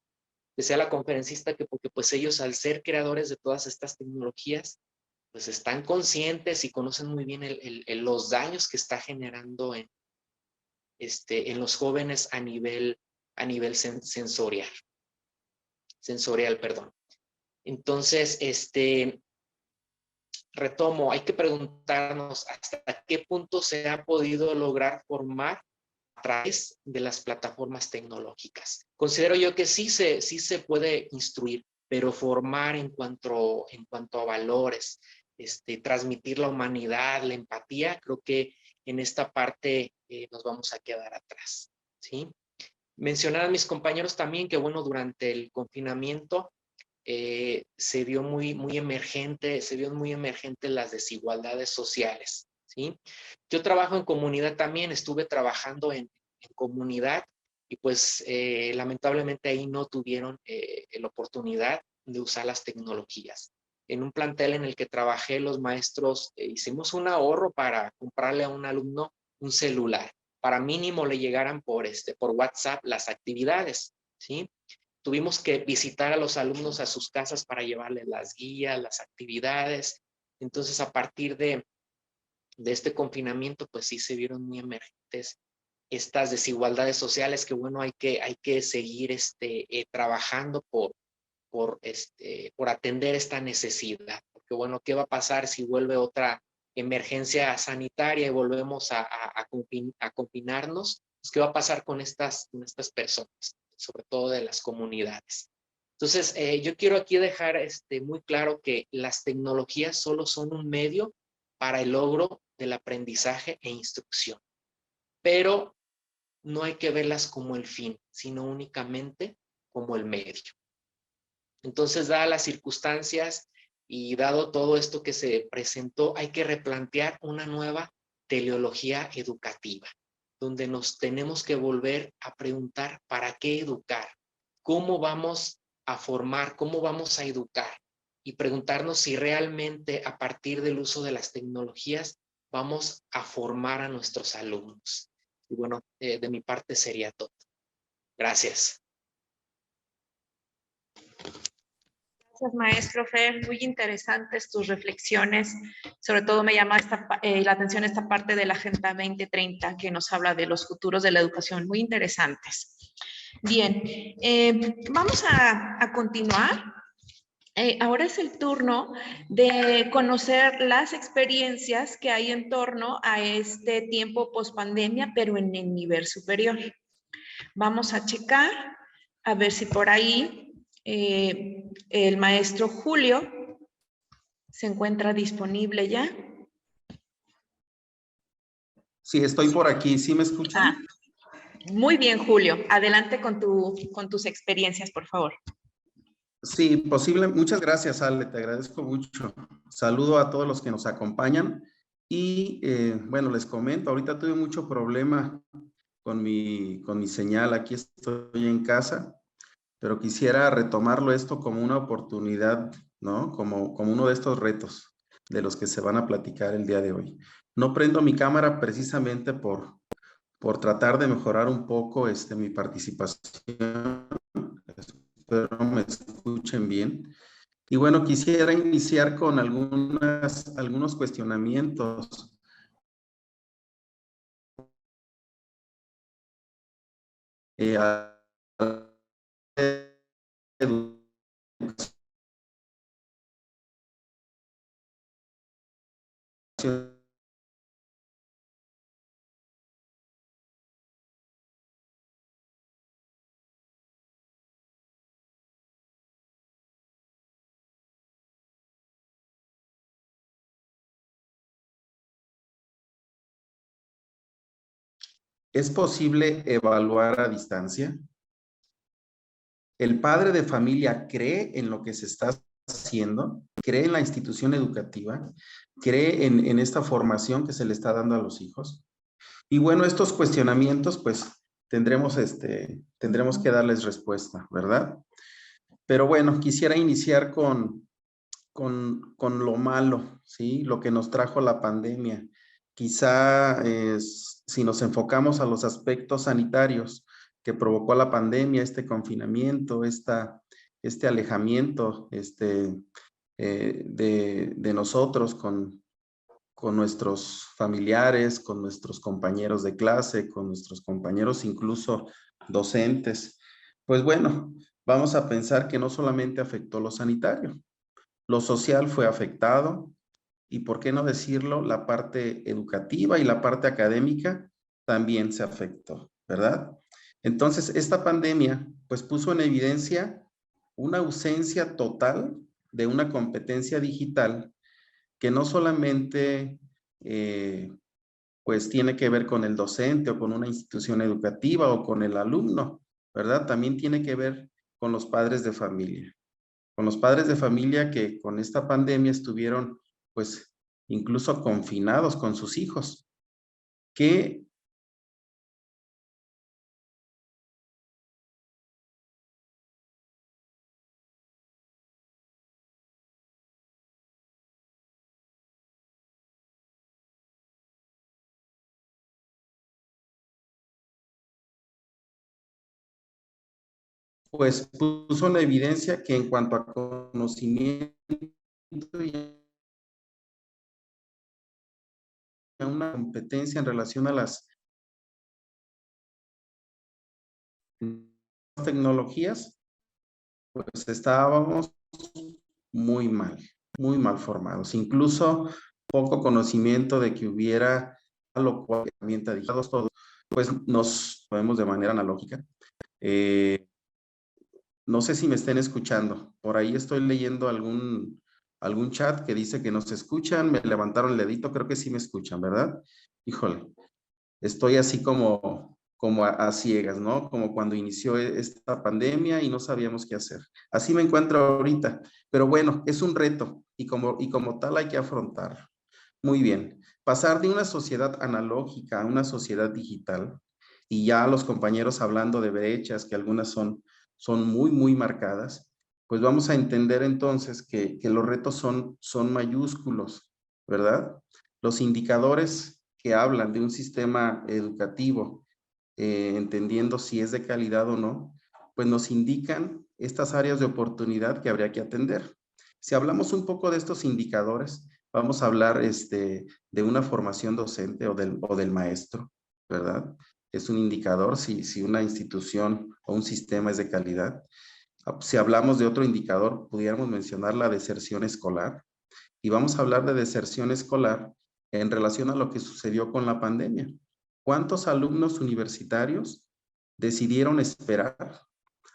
Decía la conferencista que porque pues ellos al ser creadores de todas estas tecnologías pues están conscientes y conocen muy bien los daños que está generando en los jóvenes a nivel sensorial. Entonces, retomo, hay que preguntarnos hasta qué punto se ha podido lograr formar a través de las plataformas tecnológicas. Considero yo que sí se puede instruir, pero formar en cuanto a valores, transmitir la humanidad, la empatía, creo que en esta parte nos vamos a quedar atrás, ¿sí? Mencionar a mis compañeros también que, bueno, durante el confinamiento se vio muy emergente las desigualdades sociales, ¿sí? Yo trabajo en comunidad también, estuve trabajando en comunidad y pues lamentablemente ahí no tuvieron la oportunidad de usar las tecnologías. En un plantel en el que trabajé, los maestros hicimos un ahorro para comprarle a un alumno un celular, para mínimo le llegaran por WhatsApp las actividades, ¿sí? Tuvimos que visitar a los alumnos a sus casas para llevarles las guías, las actividades. Entonces, a partir de este confinamiento, pues sí se vieron muy emergentes estas desigualdades sociales que, bueno, hay que seguir trabajando por atender esta necesidad. Porque, bueno, ¿qué va a pasar si vuelve otra emergencia sanitaria y volvemos a confinarnos? Pues, ¿qué va a pasar con estas personas, sobre todo de las comunidades? Entonces, yo quiero aquí dejar muy claro que las tecnologías solo son un medio para el logro del aprendizaje e instrucción, pero no hay que verlas como el fin, sino únicamente como el medio. Entonces, dadas las circunstancias y dado todo esto que se presentó, hay que replantear una nueva teleología educativa, donde nos tenemos que volver a preguntar ¿para qué educar? ¿Cómo vamos a formar? ¿Cómo vamos a educar? Y preguntarnos si realmente a partir del uso de las tecnologías vamos a formar a nuestros alumnos. Y bueno, de mi parte sería todo. Gracias. Gracias, maestro Fer. Muy interesantes tus reflexiones. Sobre todo me llama la atención esta parte de la Agenda 2030 que nos habla de los futuros de la educación. Muy interesantes. Bien, vamos a continuar. Ahora es el turno de conocer las experiencias que hay en torno a este tiempo pospandemia, pero en el nivel superior. Vamos a checar, a ver si por ahí el maestro Julio se encuentra disponible ya. Sí, estoy por aquí. ¿Sí me escuchan? Muy bien, Julio. Adelante con tus experiencias, por favor. Sí, posible. Muchas gracias, Ale, te agradezco mucho. Saludo a todos los que nos acompañan y bueno, les comento, ahorita tuve mucho problema con mi señal, aquí estoy en casa, pero quisiera retomarlo esto como una oportunidad, ¿no? Como uno de estos retos de los que se van a platicar el día de hoy. No prendo mi cámara precisamente por tratar de mejorar un poco mi participación. Espero me escuchen bien. Y bueno, quisiera iniciar con algunos cuestionamientos. A educación. ¿Es posible evaluar a distancia? ¿El padre de familia cree en lo que se está haciendo? ¿Cree en la institución educativa? ¿Cree en esta formación que se le está dando a los hijos? Y bueno, estos cuestionamientos, pues, tendremos que darles respuesta, ¿verdad? Pero bueno, quisiera iniciar con lo malo, ¿sí? Lo que nos trajo la pandemia. Quizá si nos enfocamos a los aspectos sanitarios que provocó la pandemia, este confinamiento, este alejamiento de nosotros con nuestros familiares, con nuestros compañeros de clase, con nuestros compañeros incluso docentes. Pues bueno, vamos a pensar que no solamente afectó lo sanitario, lo social fue afectado y, por qué no decirlo, la parte educativa y la parte académica también se afectó, ¿verdad? Entonces, esta pandemia pues puso en evidencia una ausencia total de una competencia digital que no solamente pues tiene que ver con el docente o con una institución educativa o con el alumno, ¿verdad? También tiene que ver con los padres de familia. Con los padres de familia que con esta pandemia estuvieron pues incluso confinados con sus hijos. Que pues puso en evidencia que en cuanto a conocimiento y a una competencia en relación a las tecnologías, pues estábamos muy mal formados. Incluso poco conocimiento de que hubiera lo cual herramienta digital, todos, pues nos movemos de manera analógica. No sé si me estén escuchando. Por ahí estoy leyendo algún chat que dice que no se escuchan. Me levantaron el dedito, creo que sí me escuchan, ¿verdad? Híjole, estoy así como a ciegas, ¿no? Como cuando inició esta pandemia y no sabíamos qué hacer. Así me encuentro ahorita. Pero bueno, es un reto y como tal hay que afrontarlo. Muy bien. Pasar de una sociedad analógica a una sociedad digital, y ya los compañeros hablando de brechas, que algunas son muy marcadas, pues vamos a entender entonces que los retos son mayúsculos, ¿verdad? Los indicadores que hablan de un sistema educativo, entendiendo si es de calidad o no, pues nos indican estas áreas de oportunidad que habría que atender. Si hablamos un poco de estos indicadores, vamos a hablar de una formación docente o del maestro, ¿verdad? Es un indicador si una institución o un sistema es de calidad. Si hablamos de otro indicador, pudiéramos mencionar la deserción escolar. Y vamos a hablar de deserción escolar en relación a lo que sucedió con la pandemia. ¿Cuántos alumnos universitarios decidieron esperar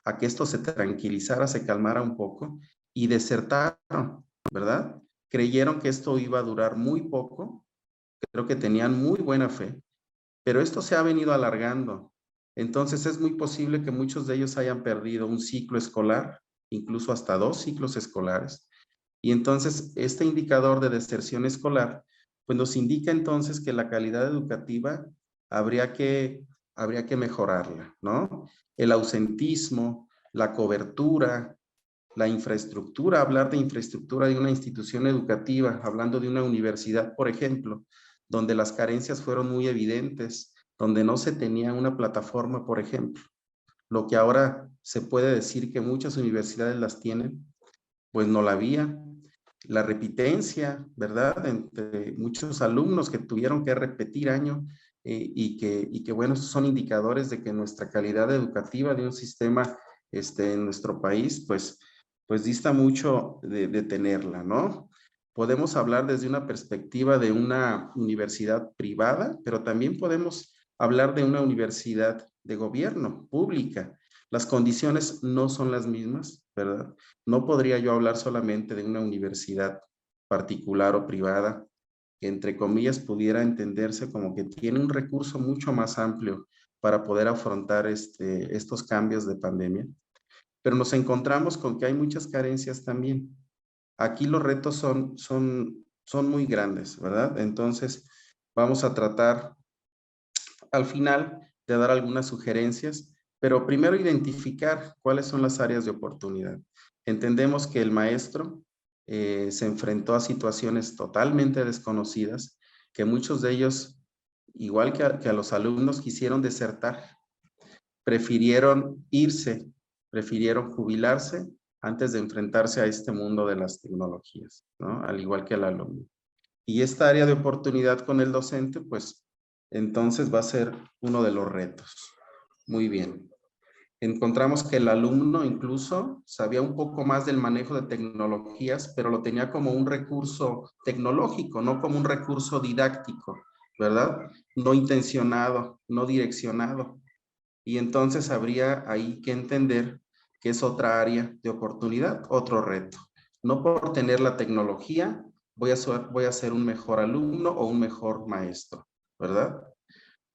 a que esto se tranquilizara, se calmara un poco y desertaron, ¿verdad? Creyeron que esto iba a durar muy poco, creo que tenían muy buena fe, pero esto se ha venido alargando Entonces es muy posible que muchos de ellos hayan perdido un ciclo escolar, incluso hasta 2 ciclos escolares. Y entonces este indicador de deserción escolar, pues nos indica entonces que la calidad educativa habría que, habría que mejorarla, ¿no? El ausentismo, la cobertura, la infraestructura, hablar de infraestructura de una institución educativa, hablando de una universidad, por ejemplo, donde las carencias fueron muy evidentes, donde no se tenía una plataforma, por ejemplo. Lo que ahora se puede decir que muchas universidades las tienen, pues no la había. La repitencia, ¿verdad? Entre muchos alumnos que tuvieron que repetir año y que, bueno, esos son indicadores de que nuestra calidad educativa de un sistema en nuestro país, pues dista mucho de tenerla, ¿no? Podemos hablar desde una perspectiva de una universidad privada, pero también podemos hablar de una universidad de gobierno, pública. Las condiciones no son las mismas, ¿verdad? No podría yo hablar solamente de una universidad particular o privada, que entre comillas pudiera entenderse como que tiene un recurso mucho más amplio para poder afrontar estos cambios de pandemia. Pero nos encontramos con que hay muchas carencias también. Aquí los retos son muy grandes, ¿verdad? Entonces, vamos a tratar al final de dar algunas sugerencias, pero primero identificar cuáles son las áreas de oportunidad. Entendemos que el maestro se enfrentó a situaciones totalmente desconocidas, que muchos de ellos, igual que a los alumnos, quisieron desertar, prefirieron irse, prefirieron jubilarse antes de enfrentarse a este mundo de las tecnologías, ¿no? Al igual que el alumno. Y esta área de oportunidad con el docente, pues entonces va a ser uno de los retos. Muy bien. Encontramos que el alumno incluso sabía un poco más del manejo de tecnologías, pero lo tenía como un recurso tecnológico, no como un recurso didáctico, ¿verdad? No intencionado, no direccionado. Y entonces habría ahí que entender que es otra área de oportunidad, otro reto. No por tener la tecnología voy a ser un mejor alumno o un mejor maestro, ¿verdad?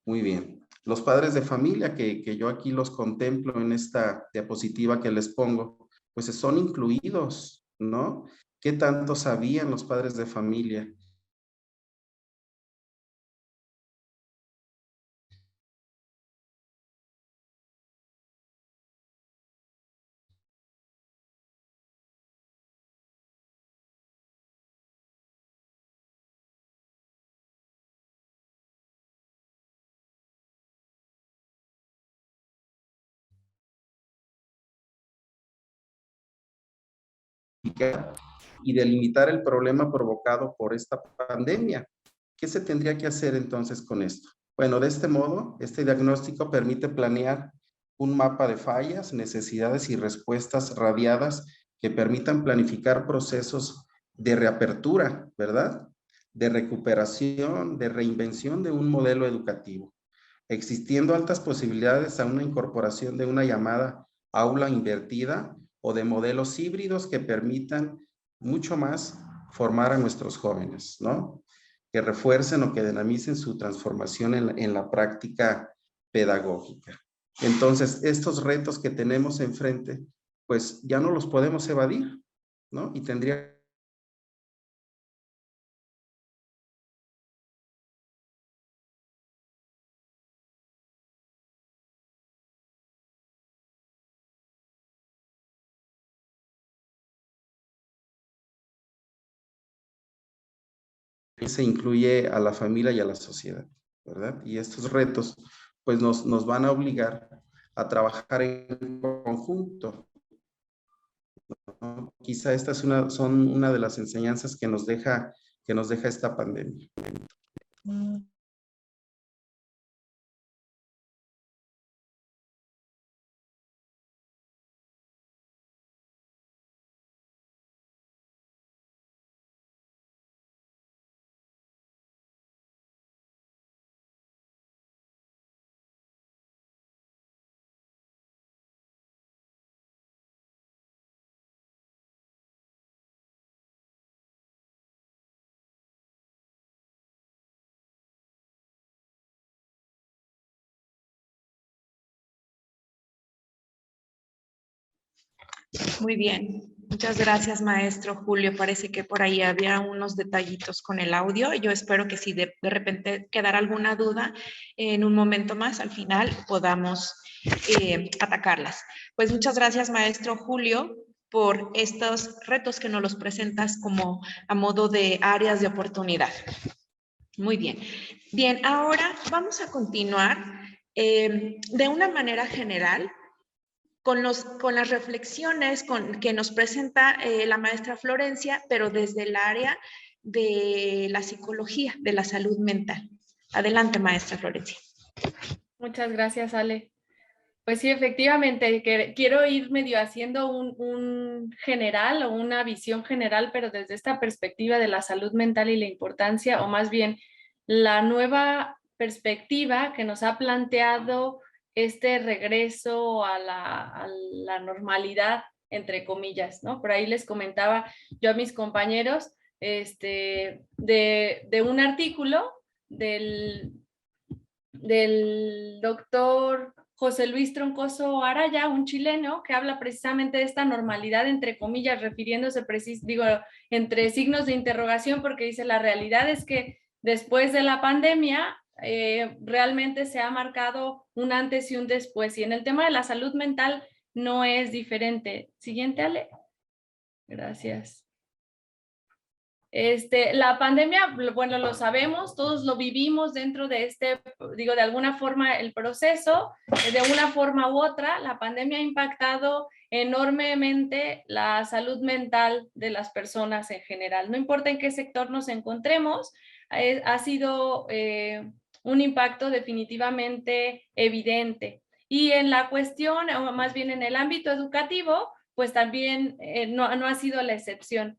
Muy bien. Los padres de familia que yo aquí los contemplo en esta diapositiva que les pongo, pues son incluidos, ¿no? ¿Qué tanto sabían los padres de familia? Y delimitar el problema provocado por esta pandemia. ¿Qué se tendría que hacer entonces con esto? Bueno, de este modo, este diagnóstico permite planear un mapa de fallas, necesidades y respuestas radiadas que permitan planificar procesos de reapertura, ¿verdad? De recuperación, de reinvención de un modelo educativo, existiendo altas posibilidades a una incorporación de una llamada aula invertida o de modelos híbridos que permitan mucho más formar a nuestros jóvenes, ¿no? Que refuercen o que dinamicen su transformación en la práctica pedagógica. Entonces, estos retos que tenemos enfrente, pues ya no los podemos evadir, ¿no? Y tendría se incluye a la familia y a la sociedad, ¿verdad? Y estos retos, pues nos van a obligar a trabajar en conjunto, ¿no? Quizá estas son una de las enseñanzas que nos deja esta pandemia. Muy bien. Muchas gracias, maestro Julio. Parece que por ahí había unos detallitos con el audio. Yo espero que si de repente quedara alguna duda en un momento más, al final podamos atacarlas. Pues muchas gracias, maestro Julio, por estos retos que nos los presentas como a modo de áreas de oportunidad. Muy bien. Bien, ahora vamos a continuar de una manera general con las reflexiones que nos presenta la maestra Florencia, pero desde el área de la psicología, de la salud mental. Adelante, maestra Florencia. Muchas gracias, Ale. Pues sí, efectivamente, quiero ir medio haciendo un general o una visión general, pero desde esta perspectiva de la salud mental y la importancia, o más bien la nueva perspectiva que nos ha planteado este regreso a la normalidad, entre comillas, ¿no? Por ahí les comentaba yo a mis compañeros de un artículo del doctor José Luis Troncoso Araya, un chileno, que habla precisamente de esta normalidad, entre comillas, refiriéndose, entre signos de interrogación, porque dice, la realidad es que después de la pandemia, realmente se ha marcado un antes y un después, y en el tema de la salud mental no es diferente. Siguiente, Ale. Gracias. La pandemia, bueno, lo sabemos, todos lo vivimos dentro de de alguna forma el proceso, de una forma u otra, la pandemia ha impactado enormemente la salud mental de las personas en general. No importa en qué sector nos encontremos, ha sido un impacto definitivamente evidente. Y en la cuestión, o más bien en el ámbito educativo, pues también no ha sido la excepción.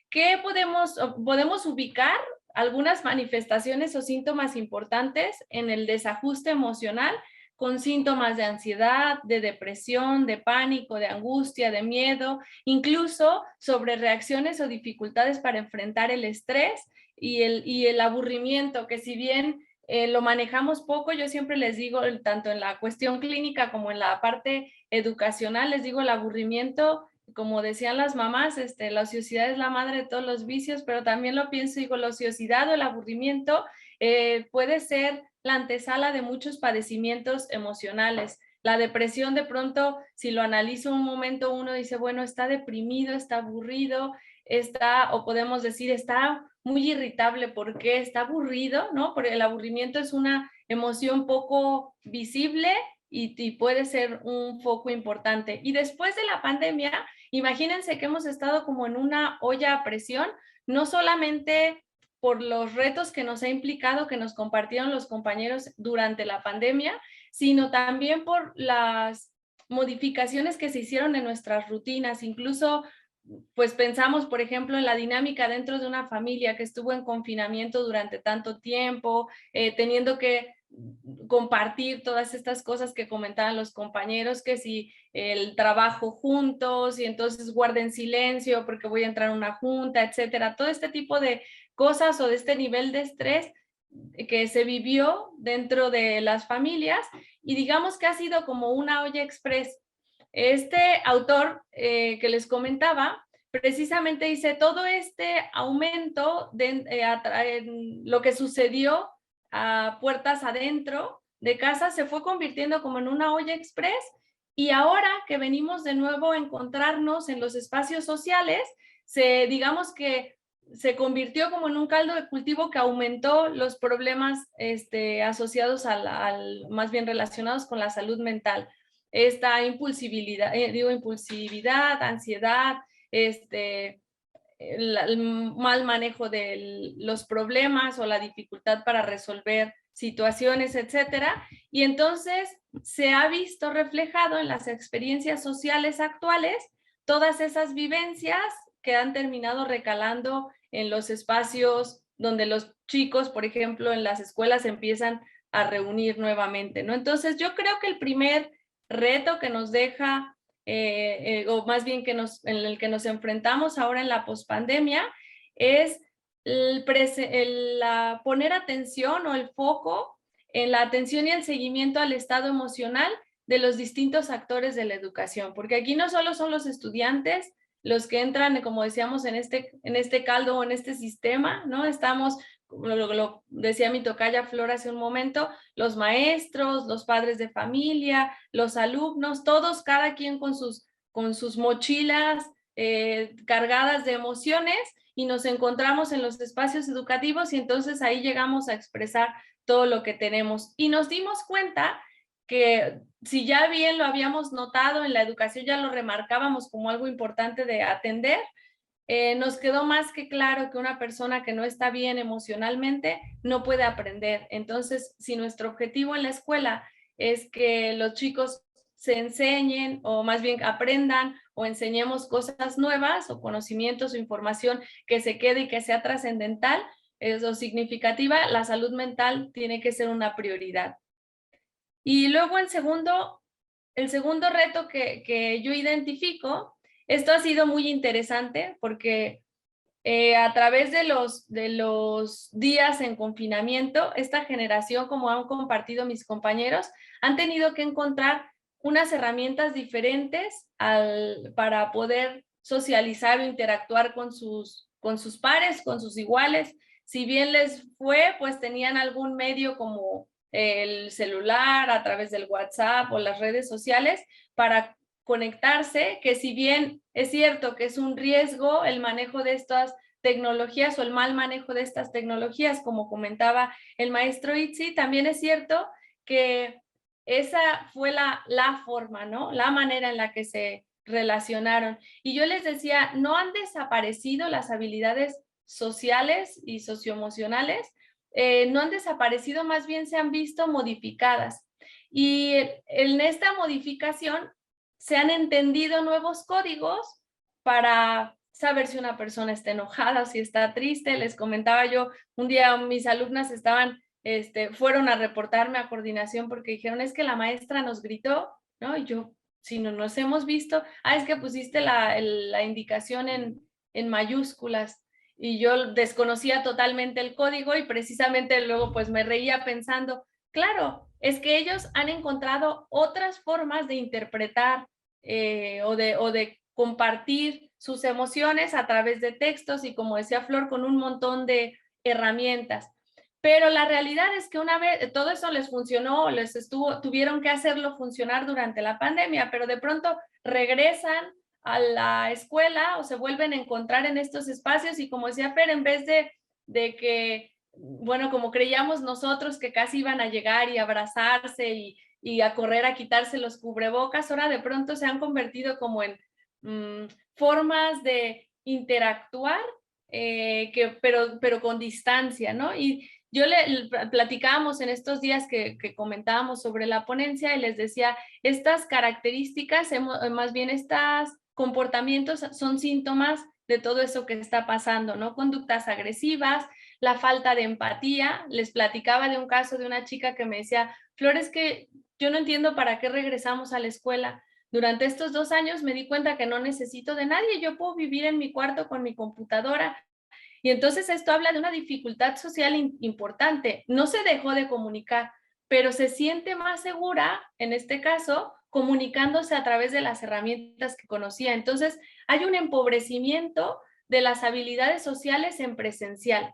¿Qué podemos ubicar algunas manifestaciones o síntomas importantes en el desajuste emocional con síntomas de ansiedad, de depresión, de pánico, de angustia, de miedo, incluso sobre reacciones o dificultades para enfrentar el estrés y el aburrimiento, que si bien lo manejamos poco, yo siempre les digo, tanto en la cuestión clínica como en la parte educacional, les digo, el aburrimiento, como decían las mamás, la ociosidad es la madre de todos los vicios, pero también lo pienso, digo, la ociosidad o el aburrimiento puede ser la antesala de muchos padecimientos emocionales. La depresión, de pronto, si lo analizo un momento, uno dice, bueno, está deprimido, está aburrido, o podemos decir, está muy irritable. ¿Por qué? Está aburrido, ¿no? Porque el aburrimiento es una emoción poco visible y puede ser un foco importante. Y después de la pandemia, imagínense que hemos estado como en una olla a presión, no solamente por los retos que nos ha implicado, que nos compartieron los compañeros durante la pandemia, sino también por las modificaciones que se hicieron en nuestras rutinas. Incluso, pues pensamos, por ejemplo, en la dinámica dentro de una familia que estuvo en confinamiento durante tanto tiempo, teniendo que compartir todas estas cosas que comentaban los compañeros, que si el trabajo juntos y entonces guarden silencio porque voy a entrar a una junta, etcétera. Todo este tipo de cosas o de este nivel de estrés que se vivió dentro de las familias, y digamos que ha sido como una olla express. Este autor que les comentaba precisamente dice, todo este aumento en lo que sucedió a puertas adentro de casa se fue convirtiendo como en una olla express, y ahora que venimos de nuevo a encontrarnos en los espacios sociales, digamos que se convirtió como en un caldo de cultivo que aumentó los problemas asociados más bien relacionados con la salud mental. Esta impulsividad, ansiedad, el mal manejo de los problemas o la dificultad para resolver situaciones, etcétera. Y entonces se ha visto reflejado en las experiencias sociales actuales todas esas vivencias que han terminado recalando en los espacios donde los chicos, por ejemplo, en las escuelas empiezan a reunir nuevamente, ¿no? Entonces yo creo que el primer reto que nos deja o más bien en el que nos enfrentamos ahora en la pospandemia, es poner atención o el foco en la atención y el seguimiento al estado emocional de los distintos actores de la educación, porque aquí no solo son los estudiantes los que entran, como decíamos, en este caldo o en este sistema, ¿no? Estamos, lo decía mi tocaya Flor hace un momento, los maestros, los padres de familia, los alumnos, todos, cada quien con sus mochilas cargadas de emociones, y nos encontramos en los espacios educativos y entonces ahí llegamos a expresar todo lo que tenemos. Y nos dimos cuenta que si ya bien lo habíamos notado en la educación, ya lo remarcábamos como algo importante de atender, nos quedó más que claro que una persona que no está bien emocionalmente no puede aprender. Entonces, si nuestro objetivo en la escuela es que los chicos se enseñen, o más bien aprendan o enseñemos cosas nuevas o conocimientos o información que se quede y que sea trascendental o significativa, la salud mental tiene que ser una prioridad. Y luego el segundo reto que yo identifico, esto ha sido muy interesante porque a través de los días en confinamiento, esta generación, como han compartido mis compañeros, han tenido que encontrar unas herramientas diferentes para poder socializar o interactuar con sus pares, con sus iguales. Si bien les fue, pues tenían algún medio como el celular, a través del WhatsApp o las redes sociales para conectarse, que si bien es cierto que es un riesgo el manejo de estas tecnologías o el mal manejo de estas tecnologías, como comentaba el maestro Itzi, también es cierto que esa fue la forma, ¿no? La manera en la que se relacionaron. Y yo les decía, no han desaparecido las habilidades sociales y socioemocionales, no han desaparecido, más bien se han visto modificadas. Y en esta modificación se han entendido nuevos códigos para saber si una persona está enojada o si está triste. Les comentaba yo, un día mis alumnas fueron a reportarme a coordinación porque dijeron, es que la maestra nos gritó, ¿no? Y yo, si no nos hemos visto, es que pusiste la indicación en mayúsculas. Y yo desconocía totalmente el código y precisamente luego pues me reía pensando, claro, es que ellos han encontrado otras formas de interpretar o de compartir sus emociones a través de textos y, como decía Flor, con un montón de herramientas. Pero la realidad es que una vez todo eso les funcionó, tuvieron que hacerlo funcionar durante la pandemia, pero de pronto regresan a la escuela o se vuelven a encontrar en estos espacios y, como decía Fer, en vez de que, bueno, como creíamos nosotros que casi iban a llegar y abrazarse y a correr a quitarse los cubrebocas, ahora de pronto se han convertido como en formas de interactuar, pero con distancia, ¿no? Y yo platicábamos en estos días que comentábamos sobre la ponencia y les decía, estas características, más bien estos comportamientos son síntomas de todo eso que está pasando, ¿no? Conductas agresivas, la falta de empatía. Les platicaba de un caso de una chica que me decía, Flor, es que yo no entiendo para qué regresamos a la escuela. Durante estos 2 años me di cuenta que no necesito de nadie, yo puedo vivir en mi cuarto con mi computadora. Y entonces esto habla de una dificultad social importante. No se dejó de comunicar, pero se siente más segura, en este caso, comunicándose a través de las herramientas que conocía. Entonces, hay un empobrecimiento de las habilidades sociales en presencial.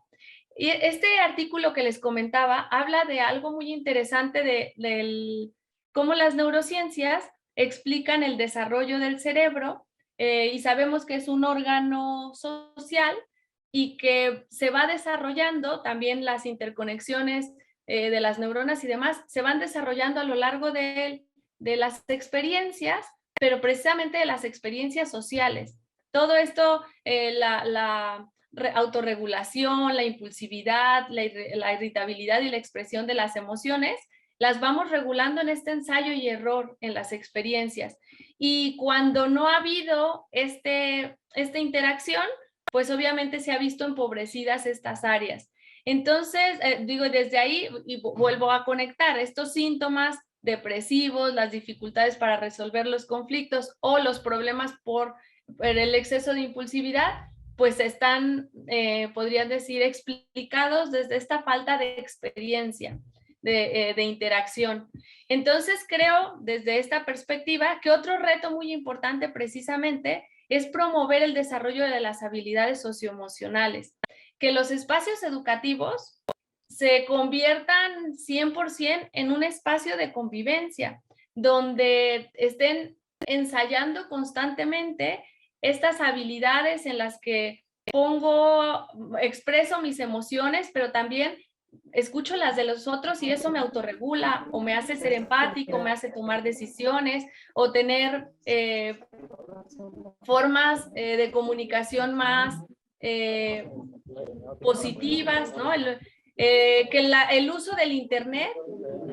Y este artículo que les comentaba habla de algo muy interesante de cómo las neurociencias explican el desarrollo del cerebro, y sabemos que es un órgano social y que se va desarrollando, también las interconexiones de las neuronas y demás, se van desarrollando a lo largo de las experiencias, pero precisamente de las experiencias sociales. Todo esto, la autorregulación, la impulsividad, la irritabilidad y la expresión de las emociones, las vamos regulando en este ensayo y error en las experiencias. Y cuando no ha habido esta interacción, pues obviamente se ha visto empobrecidas estas áreas. Entonces, desde ahí, y vuelvo a conectar estos síntomas depresivos, las dificultades para resolver los conflictos o los problemas por el exceso de impulsividad, pues están, podrían decir, explicados desde esta falta de experiencia. de interacción. Entonces creo desde esta perspectiva que otro reto muy importante precisamente es promover el desarrollo de las habilidades socioemocionales, que los espacios educativos se conviertan 100% en un espacio de convivencia, donde estén ensayando constantemente estas habilidades en las que expreso mis emociones, pero también escucho las de los otros y eso me autorregula o me hace ser empático, me hace tomar decisiones o tener formas de comunicación más positivas, ¿no? El uso del internet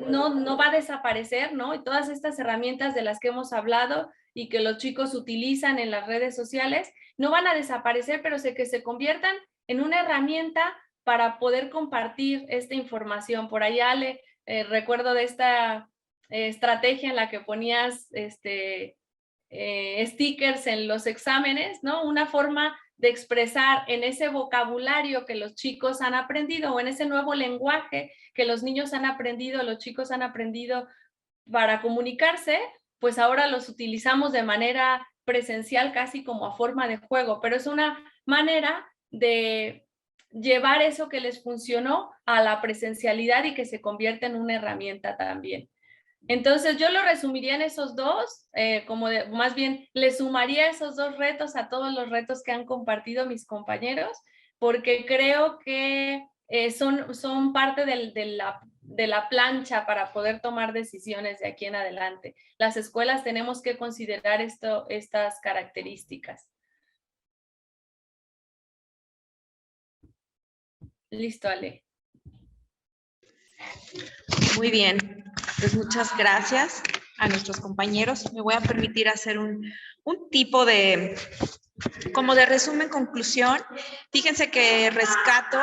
no va a desaparecer, ¿no? Y todas estas herramientas de las que hemos hablado y que los chicos utilizan en las redes sociales no van a desaparecer, pero que se conviertan en una herramienta para poder compartir esta información. Por ahí, Ale, recuerdo de esta estrategia en la que ponías stickers en los exámenes, ¿no? Una forma de expresar en ese vocabulario que los chicos han aprendido o en ese nuevo lenguaje que los niños han aprendido, los chicos han aprendido para comunicarse, pues ahora los utilizamos de manera presencial casi como a forma de juego, pero es una manera de llevar eso que les funcionó a la presencialidad y que se convierta en una herramienta también. Entonces yo lo resumiría en esos dos, más bien le sumaría esos dos retos a todos los retos que han compartido mis compañeros, porque creo que son parte de la plancha para poder tomar decisiones de aquí en adelante. Las escuelas tenemos que considerar estas características. Listo, Ale. Muy bien, pues muchas gracias a nuestros compañeros. Me voy a permitir hacer un tipo de, como de resumen, conclusión. Fíjense que rescato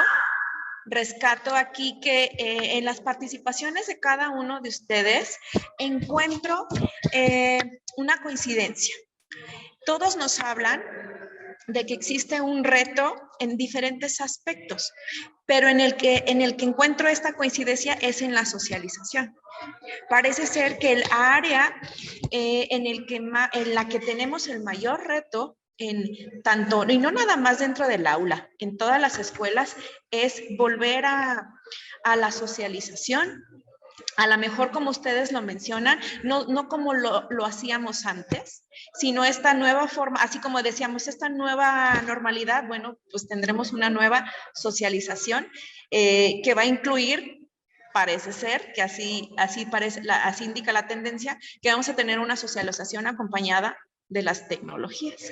aquí que en las participaciones de cada uno de ustedes encuentro una coincidencia. Todos nos hablan de que existe un reto en diferentes aspectos, pero en el que encuentro esta coincidencia es en la socialización. Parece ser que el área en la que tenemos el mayor reto, y no nada más dentro del aula, en todas las escuelas, es volver a la socialización. A lo mejor, como ustedes lo mencionan, no como lo hacíamos antes, sino esta nueva forma, así como decíamos, esta nueva normalidad, bueno, pues tendremos una nueva socialización que va a incluir, parece ser, que así indica la tendencia, que vamos a tener una socialización acompañada de las tecnologías.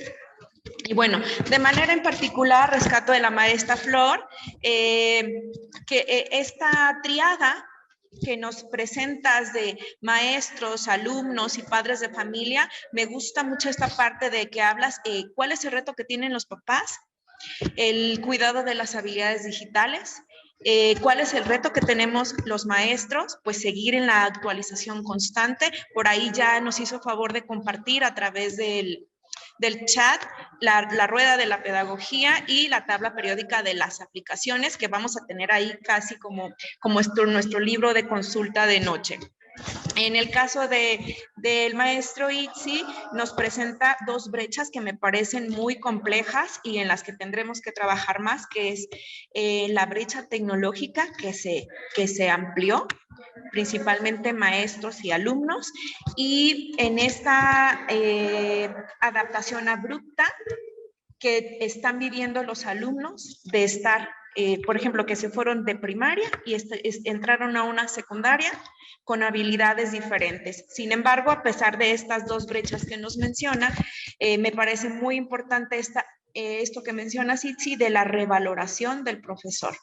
Y bueno, de manera en particular, rescato de la maestra Flor, que esta triada que nos presentas de maestros, alumnos y padres de familia, me gusta mucho esta parte de que hablas, ¿cuál es el reto que tienen los papás? El cuidado de las habilidades digitales. ¿Cuál es el reto que tenemos los maestros? Pues seguir en la actualización constante. Por ahí ya nos hizo favor de compartir a través del chat, la rueda de la pedagogía y la tabla periódica de las aplicaciones que vamos a tener ahí casi como nuestro libro de consulta de noche. En el caso del maestro Itzi, nos presenta dos brechas que me parecen muy complejas y en las que tendremos que trabajar más, que es la brecha tecnológica que se amplió, principalmente maestros y alumnos, y en esta adaptación abrupta que están viviendo los alumnos de estar, por ejemplo, que se fueron de primaria y entraron a una secundaria con habilidades diferentes. Sin embargo, a pesar de estas dos brechas que nos menciona, me parece muy importante esto que menciona Itzi de la revaloración del profesor.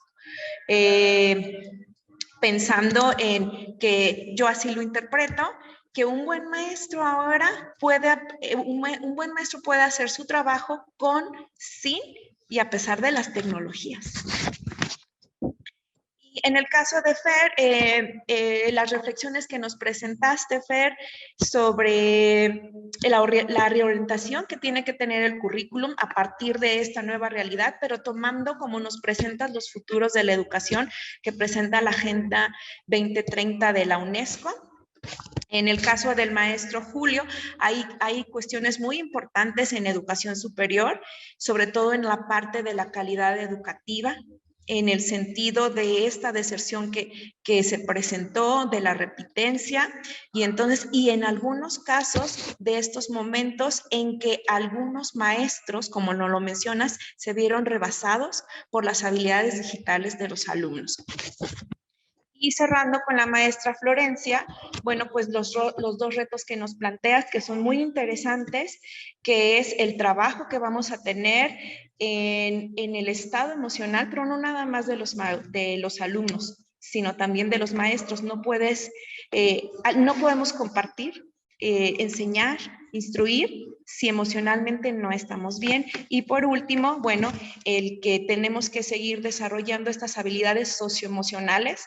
Pensando en que yo así lo interpreto, que un buen maestro ahora un buen maestro puede hacer su trabajo sin y a pesar de las tecnologías. En el caso de Fer, las reflexiones que nos presentaste, Fer, sobre la reorientación que tiene que tener el currículum a partir de esta nueva realidad, pero tomando como nos presentas los futuros de la educación que presenta la Agenda 2030 de la UNESCO. En el caso del maestro Julio, hay cuestiones muy importantes en educación superior, sobre todo en la parte de la calidad educativa, en el sentido de esta deserción que se presentó, de la repitencia, y en algunos casos de estos momentos en que algunos maestros, como no lo mencionas, se vieron rebasados por las habilidades digitales de los alumnos. Y cerrando con la maestra Florencia, bueno, pues los dos retos que nos planteas, que son muy interesantes, que es el trabajo que vamos a tener en el estado emocional, pero no nada más de los alumnos, sino también de los maestros. No podemos compartir, enseñar, instruir, si emocionalmente no estamos bien. Y por último, bueno, el que tenemos que seguir desarrollando estas habilidades socioemocionales,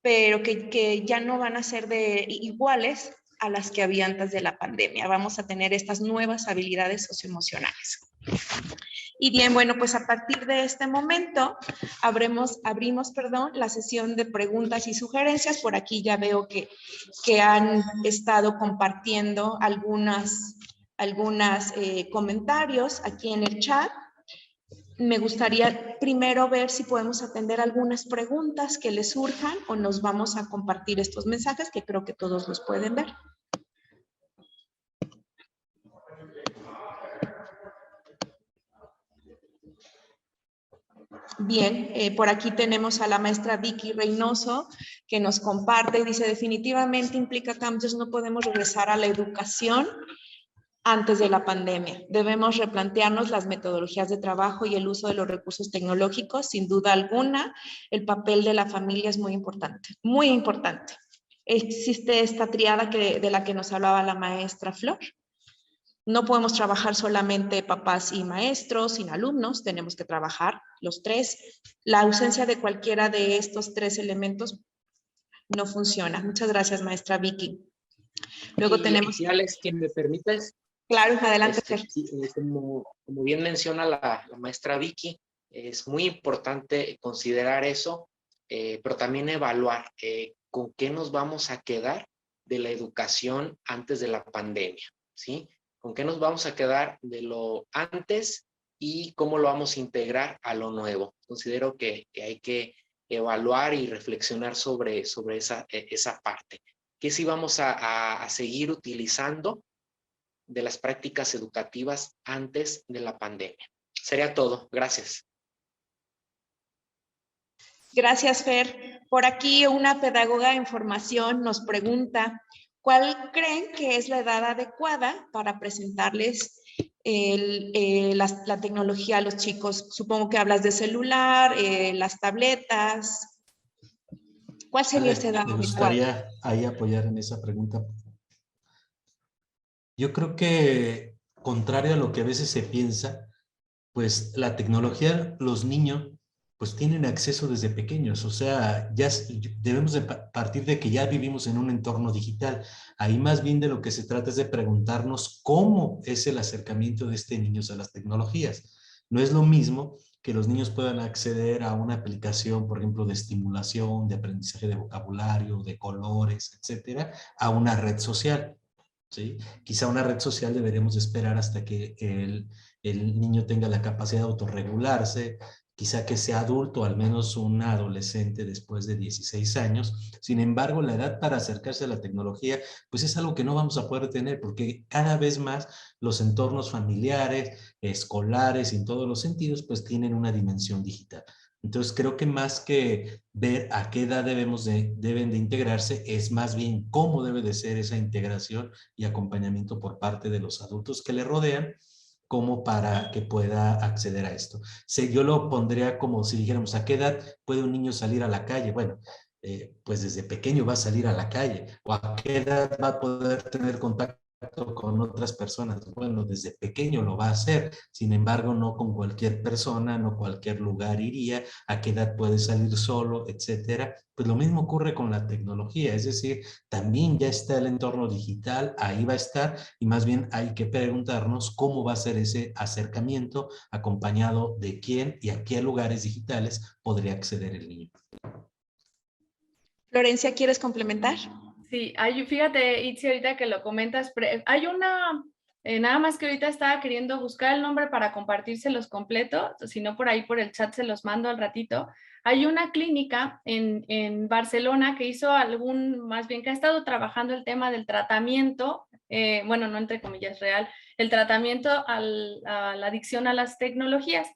pero que ya no van a ser iguales a las que había antes de la pandemia. Vamos a tener estas nuevas habilidades socioemocionales. Y bien, bueno, pues a partir de este momento abrimos la sesión de preguntas y sugerencias. Por aquí ya veo que han estado compartiendo algunos comentarios aquí en el chat. Me gustaría primero ver si podemos atender algunas preguntas que les surjan o nos vamos a compartir estos mensajes que creo que todos los pueden ver. Bien, por aquí tenemos a la maestra Vicky Reynoso que nos comparte y dice: definitivamente implica cambios, no podemos regresar a la educación antes de la pandemia. Debemos replantearnos las metodologías de trabajo y el uso de los recursos tecnológicos. Sin duda alguna, el papel de la familia es muy importante, muy importante. Existe esta triada de la que nos hablaba la maestra Flor. No podemos trabajar solamente papás y maestros, sin alumnos, tenemos que trabajar los tres. La ausencia de cualquiera de estos tres elementos no funciona. Muchas gracias, maestra Vicky. Luego tenemos... Y Alex, ¿quién me permites? Claro, adelante, Fer. Como bien menciona la maestra Vicky, es muy importante considerar eso, pero también evaluar con qué nos vamos a quedar de la educación antes de la pandemia, ¿sí? ¿Con qué nos vamos a quedar de lo antes y cómo lo vamos a integrar a lo nuevo? Considero que hay que evaluar y reflexionar sobre esa parte. ¿Qué sí vamos a seguir utilizando de las prácticas educativas antes de la pandemia? Sería todo. Gracias. Gracias, Fer. Por aquí una pedagoga en formación nos pregunta: ¿cuál creen que es la edad adecuada para presentarles la tecnología a los chicos? Supongo que hablas de celular, las tabletas. ¿Cuál sería esa edad adecuada? Me gustaría ahí apoyar en esa pregunta. Yo creo que, contrario a lo que a veces se piensa, pues la tecnología, los niños, pues tienen acceso desde pequeños. O sea, ya debemos de partir de que ya vivimos en un entorno digital. Ahí más bien de lo que se trata es de preguntarnos cómo es el acercamiento de niños a las tecnologías. No es lo mismo que los niños puedan acceder a una aplicación, por ejemplo, de estimulación, de aprendizaje de vocabulario, de colores, etcétera, a una red social. ¿Sí? Quizá una red social deberemos esperar hasta que el niño tenga la capacidad de autorregularse, quizá que sea adulto, al menos un adolescente después de 16 años. Sin embargo, la edad para acercarse a la tecnología, pues es algo que no vamos a poder tener, porque cada vez más los entornos familiares, escolares, en todos los sentidos, pues tienen una dimensión digital. Entonces creo que más que ver a qué edad deben de integrarse, es más bien cómo debe de ser esa integración y acompañamiento por parte de los adultos que le rodean, como para que pueda acceder a esto. Yo lo pondría como si dijéramos: ¿a qué edad puede un niño salir a la calle? Bueno, pues desde pequeño va a salir a la calle. ¿O a qué edad va a poder tener contacto con otras personas. Bueno, desde pequeño lo va a hacer, sin embargo, no con cualquier persona, no cualquier lugar iría, a qué edad puede salir solo, etcétera. Pues lo mismo ocurre con la tecnología, es decir, también ya está el entorno digital, ahí va a estar, y más bien hay que preguntarnos cómo va a ser ese acercamiento, acompañado de quién y a qué lugares digitales podría acceder el niño. Florencia, ¿quieres complementar? Sí, fíjate, Itzi, ahorita que lo comentas, hay una, nada más que ahorita estaba queriendo buscar el nombre para compartírselos completo, si no por ahí por el chat se los mando al ratito. Hay una clínica en Barcelona que hizo más bien que ha estado trabajando el tema del tratamiento, bueno, no entre comillas real, el tratamiento a la adicción a las tecnologías.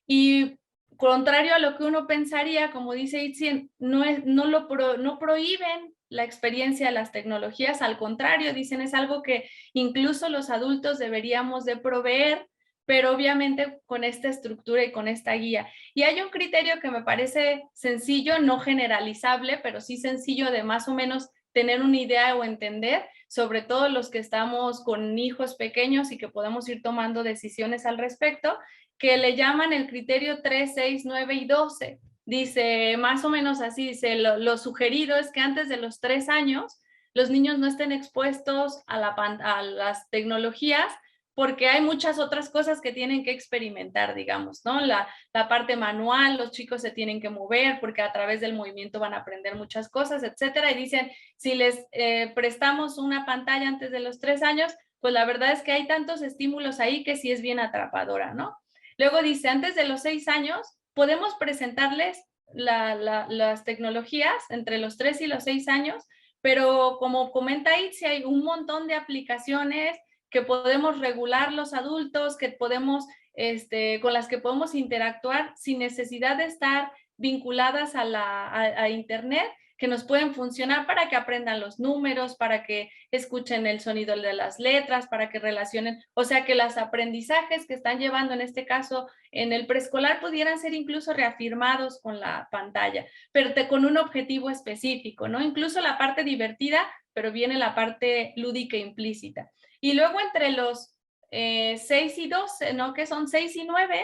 Y contrario a lo que uno pensaría, como dice Itzi, no prohíben la experiencia de las tecnologías, al contrario, dicen es algo que incluso los adultos deberíamos de proveer, pero obviamente con esta estructura y con esta guía. Y hay un criterio que me parece sencillo, no generalizable, pero sí sencillo de más o menos tener una idea o entender, sobre todo los que estamos con hijos pequeños y que podemos ir tomando decisiones al respecto, que le llaman el criterio 3, 6, 9 y 12. Dice más o menos así, dice, lo sugerido es que antes de los 3 años los niños no estén expuestos a las tecnologías porque hay muchas otras cosas que tienen que experimentar, digamos, ¿no? La parte manual, los chicos se tienen que mover porque a través del movimiento van a aprender muchas cosas, etcétera. Y dicen, si les prestamos una pantalla antes de los 3 años, pues la verdad es que hay tantos estímulos ahí que sí es bien atrapadora, ¿no? Luego dice, antes de los 6 años, podemos presentarles las tecnologías entre los 3 y los 6 años, pero como comenta Itzi, hay un montón de aplicaciones que podemos regular los adultos, que podemos, con las que podemos interactuar sin necesidad de estar vinculadas a Internet, que nos pueden funcionar para que aprendan los números, para que escuchen el sonido de las letras, para que relacionen, o sea, que los aprendizajes que están llevando en este caso en el preescolar pudieran ser incluso reafirmados con la pantalla, pero con un objetivo específico, ¿no? Incluso la parte divertida, pero viene la parte lúdica implícita. Y luego entre los 6 y 12, ¿no? Que son 6 y 9,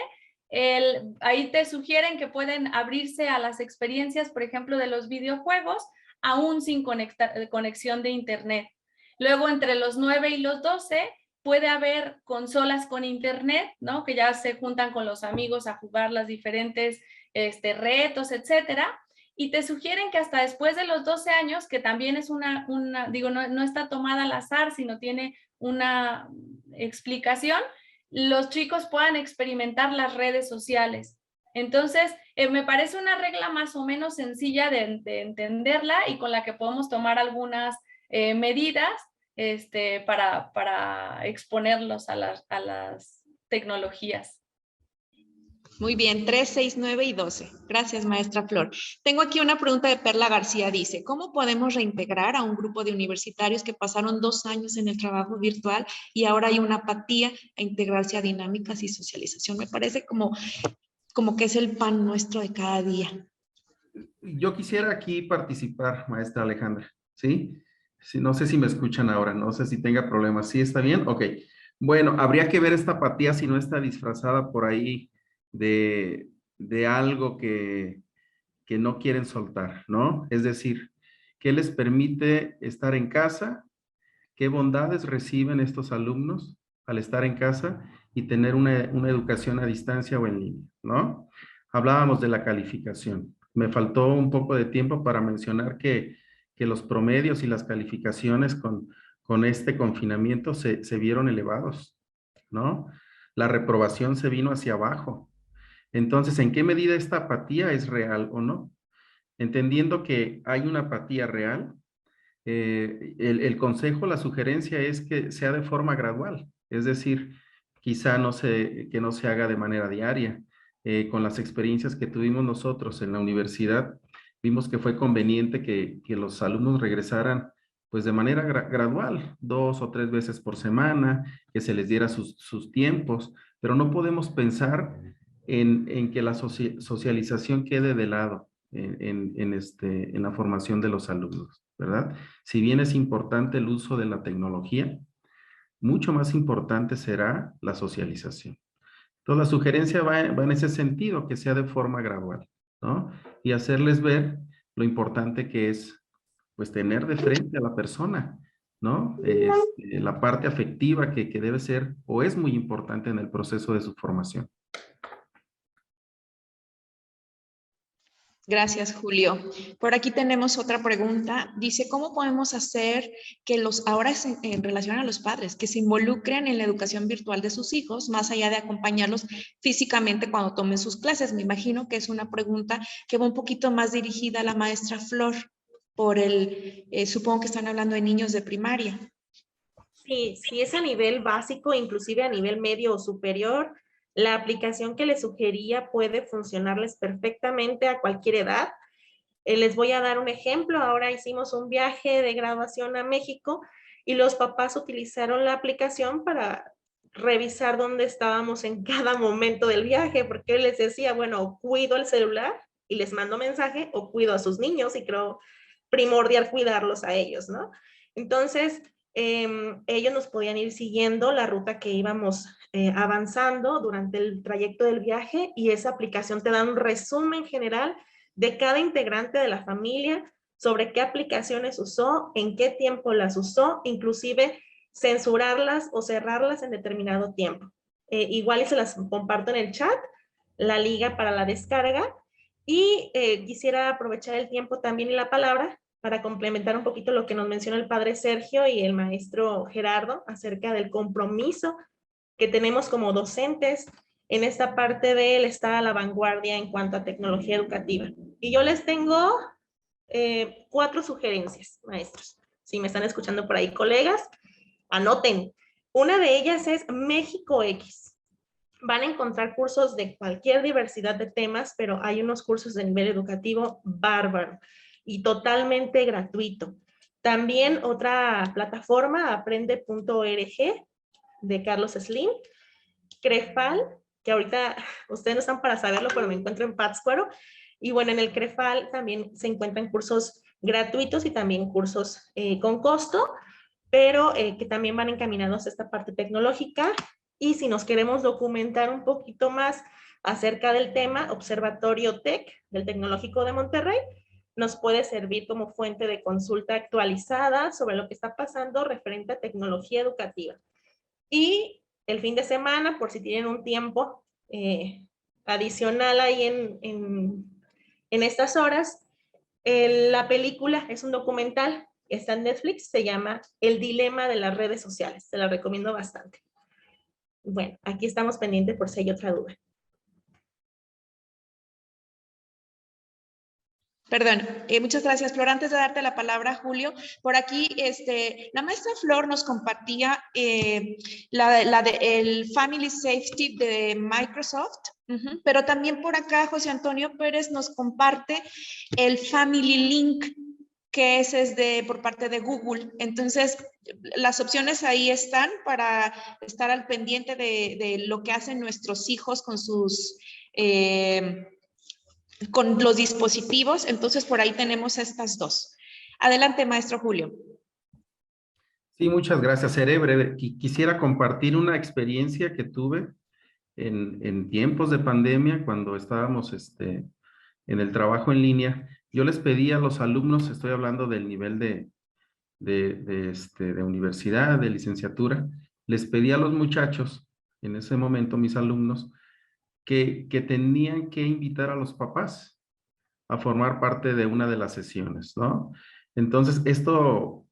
ahí te sugieren que pueden abrirse a las experiencias, por ejemplo, de los videojuegos, aún sin conexión de internet. Luego, entre los 9 y los 12, puede haber consolas con internet, ¿no? Que ya se juntan con los amigos a jugar las diferentes retos, etcétera. Y te sugieren que hasta después de los 12 años, que también es digo, no está tomada al azar, sino tiene una explicación, los chicos puedan experimentar las redes sociales. Entonces, me parece una regla más o menos sencilla de entenderla y con la que podemos tomar algunas medidas para exponerlos a las tecnologías. Muy bien, 3, 6, 9 y 12. Gracias, maestra Flor. Tengo aquí una pregunta de Perla García. Dice, ¿cómo podemos reintegrar a un grupo de universitarios que pasaron 2 años en el trabajo virtual y ahora hay una apatía a integrarse a dinámicas y socialización? Me parece como que es el pan nuestro de cada día. Yo quisiera aquí participar, maestra Alejandra, ¿sí? No sé si me escuchan ahora, no sé si tenga problemas. ¿Sí está bien? Ok. Bueno, habría que ver esta apatía si no está disfrazada por ahí de algo que no quieren soltar, ¿no? Es decir, ¿qué les permite estar en casa? ¿Qué bondades reciben estos alumnos al estar en casa y tener una educación a distancia o en línea, ¿no? Hablábamos de la calificación. Me faltó un poco de tiempo para mencionar que los promedios y las calificaciones con este confinamiento se vieron elevados, ¿no? La reprobación se vino hacia abajo. Entonces, ¿en qué medida esta apatía es real o no? Entendiendo que hay una apatía real, el consejo, la sugerencia es que sea de forma gradual, es decir, quizá que no se haga de manera diaria. Con las experiencias que tuvimos nosotros en la universidad, vimos que fue conveniente que los alumnos regresaran pues de manera gradual, 2 o 3 veces por semana, que se les diera sus tiempos, pero no podemos pensar en que la socialización quede de lado en la formación de los alumnos, ¿verdad? Si bien es importante el uso de la tecnología, mucho más importante será la socialización. Entonces, la sugerencia va en ese sentido, que sea de forma gradual, ¿no? Y hacerles ver lo importante que es, pues, tener de frente a la persona, ¿no? La parte afectiva que debe ser o es muy importante en el proceso de su formación. Gracias, Julio. Por aquí tenemos otra pregunta. Dice, ¿cómo podemos hacer que ahora en relación a los padres, que se involucren en la educación virtual de sus hijos, más allá de acompañarlos físicamente cuando tomen sus clases? Me imagino que es una pregunta que va un poquito más dirigida a la maestra Flor, supongo que están hablando de niños de primaria. Sí, si es a nivel básico, inclusive a nivel medio o superior, la aplicación que les sugería puede funcionarles perfectamente a cualquier edad. Les voy a dar un ejemplo. Ahora hicimos un viaje de graduación a México y los papás utilizaron la aplicación para revisar dónde estábamos en cada momento del viaje, porque les decía, bueno, cuido el celular y les mando mensaje, o cuido a sus niños y creo primordial cuidarlos a ellos, ¿no? Entonces, ellos nos podían ir siguiendo la ruta que íbamos avanzando durante el trayecto del viaje, y esa aplicación te da un resumen general de cada integrante de la familia, sobre qué aplicaciones usó, en qué tiempo las usó, inclusive censurarlas o cerrarlas en determinado tiempo. Igual y se las comparto en el chat, la liga para la descarga. Y quisiera aprovechar el tiempo también y la palabra para complementar un poquito lo que nos menciona el padre Sergio y el maestro Gerardo acerca del compromiso que tenemos como docentes en esta parte del estar a la vanguardia en cuanto a tecnología educativa. Y yo les tengo 4 sugerencias, maestros. Si me están escuchando por ahí, colegas, anoten. Una de ellas es México X. Van a encontrar cursos de cualquier diversidad de temas, pero hay unos cursos de nivel educativo bárbaro y totalmente gratuito. También otra plataforma, aprende.org, de Carlos Slim. CREFAL, que ahorita ustedes no están para saberlo, pero me encuentro en Pátzcuaro. Y bueno, en el CREFAL también se encuentran cursos gratuitos y también cursos con costo, pero que también van encaminados a esta parte tecnológica. Y si nos queremos documentar un poquito más acerca del tema, Observatorio TEC del Tecnológico de Monterrey nos puede servir como fuente de consulta actualizada sobre lo que está pasando referente a tecnología educativa. Y el fin de semana, por si tienen un tiempo adicional ahí en estas horas, la película es un documental, está en Netflix, se llama El dilema de las redes sociales. Se la recomiendo bastante. Bueno, aquí estamos pendientes por si hay otra duda. Perdón, muchas gracias, Flor. Antes de darte la palabra, Julio, por aquí la maestra Flor nos compartía el Family Safety de Microsoft, pero también por acá José Antonio Pérez nos comparte el Family Link, que es por parte de Google. Entonces, las opciones ahí están para estar al pendiente de lo que hacen nuestros hijos con con los dispositivos. Entonces, por ahí tenemos estas dos. Adelante, maestro Julio. Sí, muchas gracias. Seré breve. Quisiera compartir una experiencia que tuve en tiempos de pandemia, cuando estábamos en el trabajo en línea. Yo les pedí a los alumnos, estoy hablando del nivel de universidad, de licenciatura, les pedí a los muchachos, en ese momento mis alumnos, que tenían que invitar a los papás a formar parte de una de las sesiones, ¿no? Entonces, esto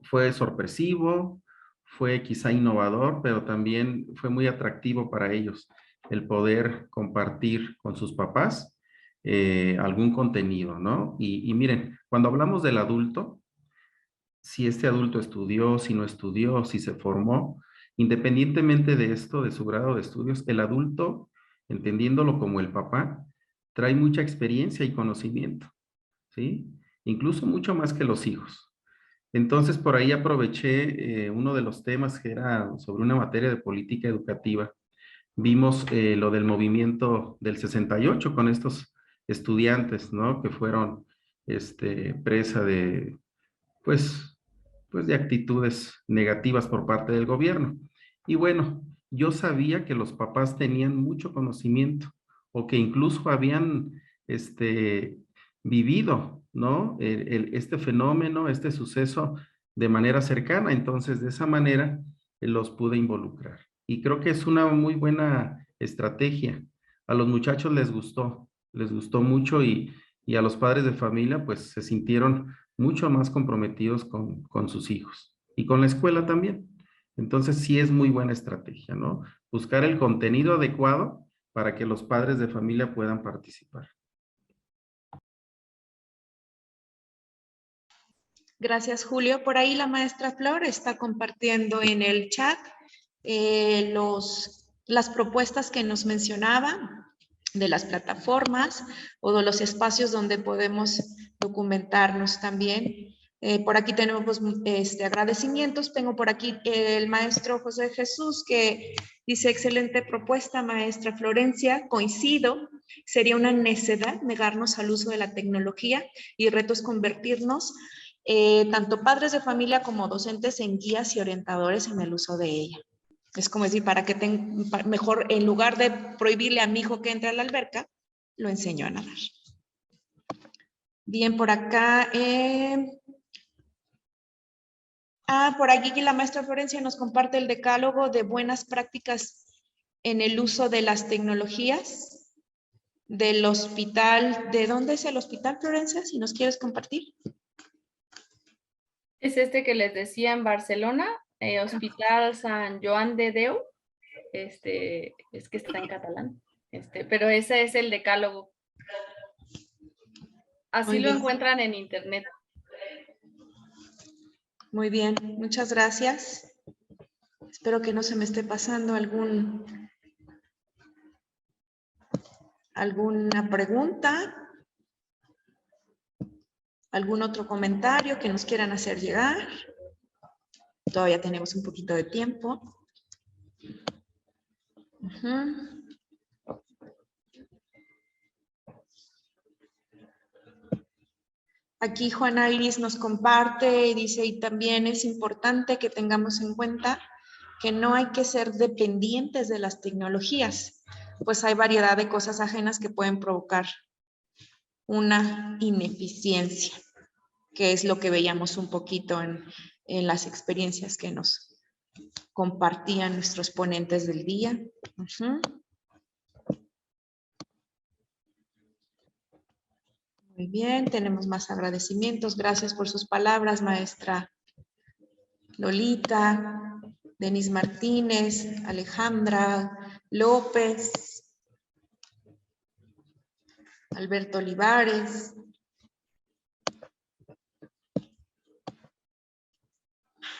fue sorpresivo, fue quizá innovador, pero también fue muy atractivo para ellos el poder compartir con sus papás algún contenido, ¿no? Y miren, cuando hablamos del adulto, si este adulto estudió, si no estudió, si se formó, independientemente de esto, de su grado de estudios, el adulto, entendiéndolo como el papá, trae mucha experiencia y conocimiento, ¿sí? Incluso mucho más que los hijos. Entonces, por ahí aproveché uno de los temas que era sobre una materia de política educativa. Vimos lo del movimiento del 68 con estos estudiantes, ¿no? Que fueron presa de, pues, pues, de actitudes negativas por parte del gobierno. Y bueno, yo sabía que los papás tenían mucho conocimiento o que incluso habían vivido, ¿no? Este fenómeno, este suceso de manera cercana. Entonces, de esa manera los pude involucrar. Y creo que es una muy buena estrategia. A los muchachos les gustó mucho y a los padres de familia pues se sintieron mucho más comprometidos con sus hijos y con la escuela también. Entonces sí es muy buena estrategia, ¿no? Buscar el contenido adecuado para que los padres de familia puedan participar. Gracias, Julio. Por ahí la maestra Flor está compartiendo en el chat las propuestas que nos mencionaba de las plataformas o de los espacios donde podemos documentarnos también. Por aquí tenemos agradecimientos. Tengo por aquí el maestro José Jesús que dice, excelente propuesta, maestra Florencia. Coincido, sería una necedad negarnos al uso de la tecnología y retos convertirnos tanto padres de familia como docentes en guías y orientadores en el uso de ella. Es como decir, mejor, en lugar de prohibirle a mi hijo que entre a la alberca, lo enseño a nadar. Bien, por acá. Por aquí la maestra Florencia nos comparte el decálogo de buenas prácticas en el uso de las tecnologías del hospital. ¿De dónde es el hospital, Florencia? Si nos quieres compartir. Es este que les decía en Barcelona, Hospital Sant Joan de Déu. Es que está en catalán. Pero ese es el decálogo. Así lo encuentran en internet. Muy bien, muchas gracias. Espero que no se me esté pasando alguna pregunta, algún otro comentario que nos quieran hacer llegar. Todavía tenemos un poquito de tiempo. Aquí Juana Iris nos comparte y dice, y también es importante que tengamos en cuenta que no hay que ser dependientes de las tecnologías, pues hay variedad de cosas ajenas que pueden provocar una ineficiencia, que es lo que veíamos un poquito en las experiencias que nos compartían nuestros ponentes del día. Muy bien, tenemos más agradecimientos. Gracias por sus palabras, maestra Lolita, Denis Martínez, Alejandra López, Alberto Olivares.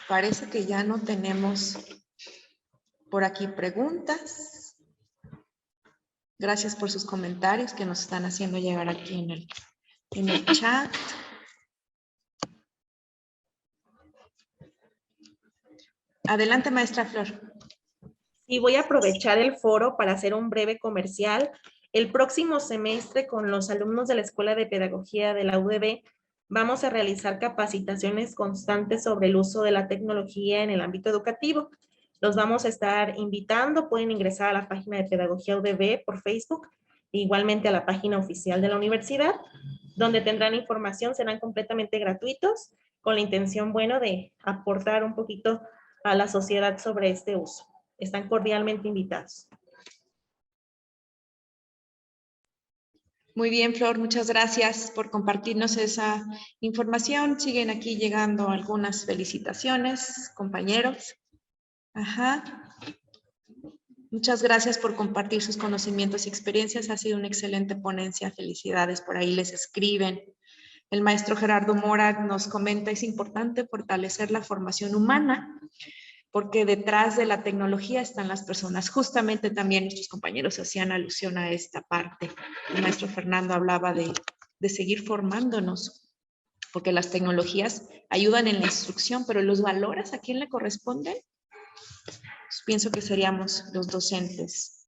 Parece que ya no tenemos por aquí preguntas. Gracias por sus comentarios que nos están haciendo llegar aquí en el chat. Adelante, maestra Flor. Sí, voy a aprovechar el foro para hacer un breve comercial. El próximo semestre, con los alumnos de la Escuela de Pedagogía de la UDB, vamos a realizar capacitaciones constantes sobre el uso de la tecnología en el ámbito educativo. Los vamos a estar invitando, pueden ingresar a la página de Pedagogía UDB por Facebook, e igualmente a la página oficial de la universidad, donde tendrán información, serán completamente gratuitos, con la intención, bueno, de aportar un poquito a la sociedad sobre este uso. Están cordialmente invitados. Muy bien, Flor, muchas gracias por compartirnos esa información. Siguen aquí llegando algunas felicitaciones, compañeros. Muchas gracias por compartir sus conocimientos y experiencias. Ha sido una excelente ponencia. Felicidades, por ahí les escriben. El maestro Gerardo Mora nos comenta, es importante fortalecer la formación humana, porque detrás de la tecnología están las personas. Justamente también nuestros compañeros hacían alusión a esta parte. El maestro Fernando hablaba de seguir formándonos, porque las tecnologías ayudan en la instrucción, pero los valores, ¿a quién le corresponden? Pues pienso que seríamos los docentes.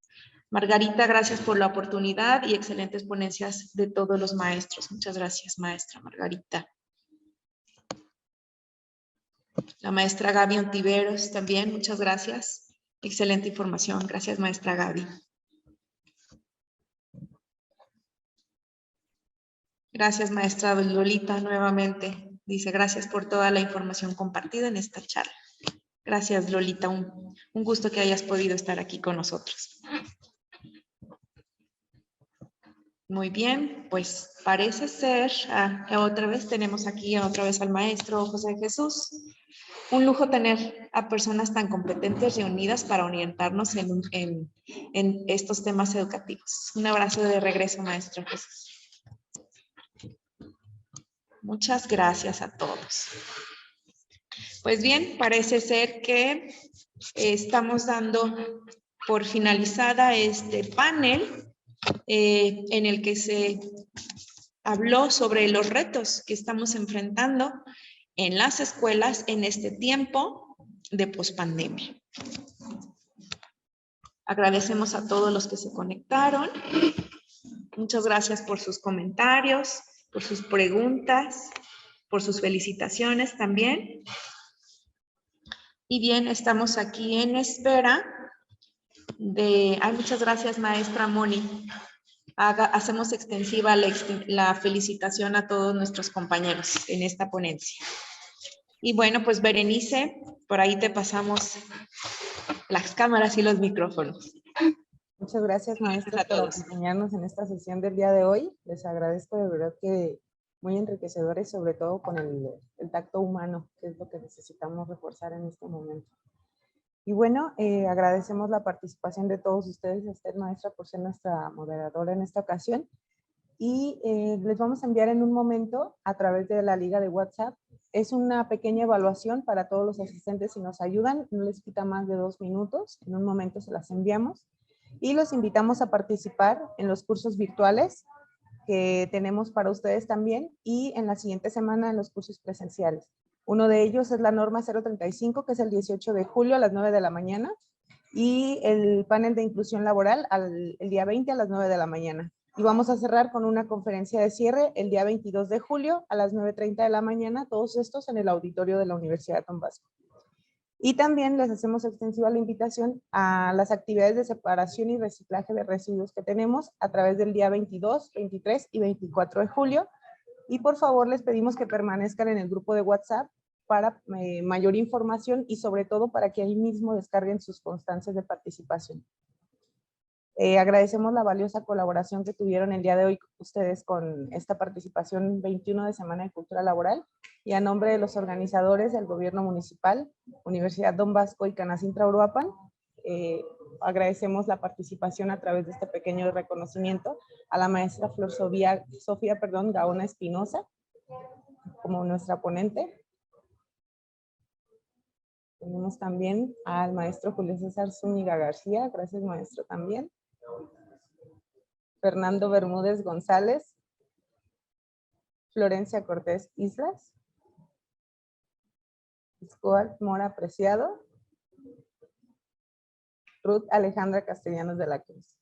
Margarita, gracias por la oportunidad y excelentes ponencias de todos los maestros. Muchas gracias, maestra Margarita. La maestra Gaby Ontiveros también, muchas gracias. Excelente información. Gracias, maestra Gaby. Gracias, maestra Lolita, nuevamente. Dice, gracias por toda la información compartida en esta charla. Gracias, Lolita. Un gusto que hayas podido estar aquí con nosotros. Muy bien, pues parece ser, otra vez tenemos aquí otra vez al maestro José Jesús. Un lujo tener a personas tan competentes reunidas para orientarnos en estos temas educativos. Un abrazo de regreso, maestro Jesús. Muchas gracias a todos. Pues bien, parece ser que estamos dando por finalizada este panel en el que se habló sobre los retos que estamos enfrentando en las escuelas en este tiempo de pospandemia. Agradecemos a todos los que se conectaron. Muchas gracias por sus comentarios, por sus preguntas, por sus felicitaciones también. Y bien, estamos aquí en espera de... muchas gracias, maestra Moni. Hacemos extensiva la felicitación a todos nuestros compañeros en esta ponencia. Y bueno, pues Berenice, por ahí te pasamos las cámaras y los micrófonos. Muchas gracias, maestra, por acompañarnos en esta sesión del día de hoy. Les agradezco de verdad que muy enriquecedores, sobre todo con el tacto humano, que es lo que necesitamos reforzar en este momento. Y bueno, agradecemos la participación de todos ustedes, a usted, maestra, por ser nuestra moderadora en esta ocasión. Y les vamos a enviar en un momento, a través de la liga de WhatsApp, es una pequeña evaluación para todos los asistentes. Si nos ayudan, no les quita más de 2 minutos. En un momento se las enviamos. Y los invitamos a participar en los cursos virtuales que tenemos para ustedes también, y en la siguiente semana en los cursos presenciales. Uno de ellos es la norma 035, que es el 18 de julio a las 9 de la mañana, y el panel de inclusión laboral el día 20 a las 9 de la mañana. Y vamos a cerrar con una conferencia de cierre el día 22 de julio a las 9:30 de la mañana, todos estos en el auditorio de la Universidad Don Bosco. Y también les hacemos extensiva la invitación a las actividades de separación y reciclaje de residuos que tenemos a través del día 22, 23 y 24 de julio. Y por favor les pedimos que permanezcan en el grupo de WhatsApp para mayor información y sobre todo para que ahí mismo descarguen sus constancias de participación. Agradecemos la valiosa colaboración que tuvieron el día de hoy ustedes con esta participación 21 de Semana de Cultura Laboral, y a nombre de los organizadores del Gobierno Municipal, Universidad Don Bosco y Canacintra Uruapan, agradecemos la participación a través de este pequeño reconocimiento a la maestra Sofía Gaona Espinosa como nuestra ponente. Tenemos también al maestro Julio César Zúñiga García, gracias maestro también. Fernando Bermúdez González, Florencia Cortés Islas, Stuart Mora Preciado, Ruth Alejandra Castellanos de la Cruz.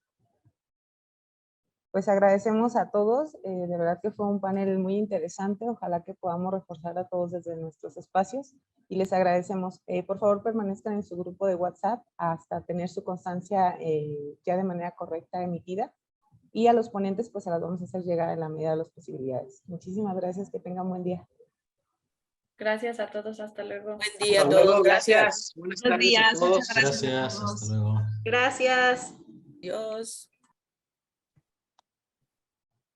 Pues agradecemos a todos, de verdad que fue un panel muy interesante, ojalá que podamos reforzar a todos desde nuestros espacios, y les agradecemos. Por favor permanezcan en su grupo de WhatsApp hasta tener su constancia ya de manera correcta emitida, y a los ponentes pues se las vamos a hacer llegar en la medida de las posibilidades. Muchísimas gracias, que tengan buen día. Gracias a todos, hasta luego. Buen día a todos, gracias. Buenas Buenos tardes días, a todos. muchas gracias. Gracias, hasta luego. Gracias. Adiós.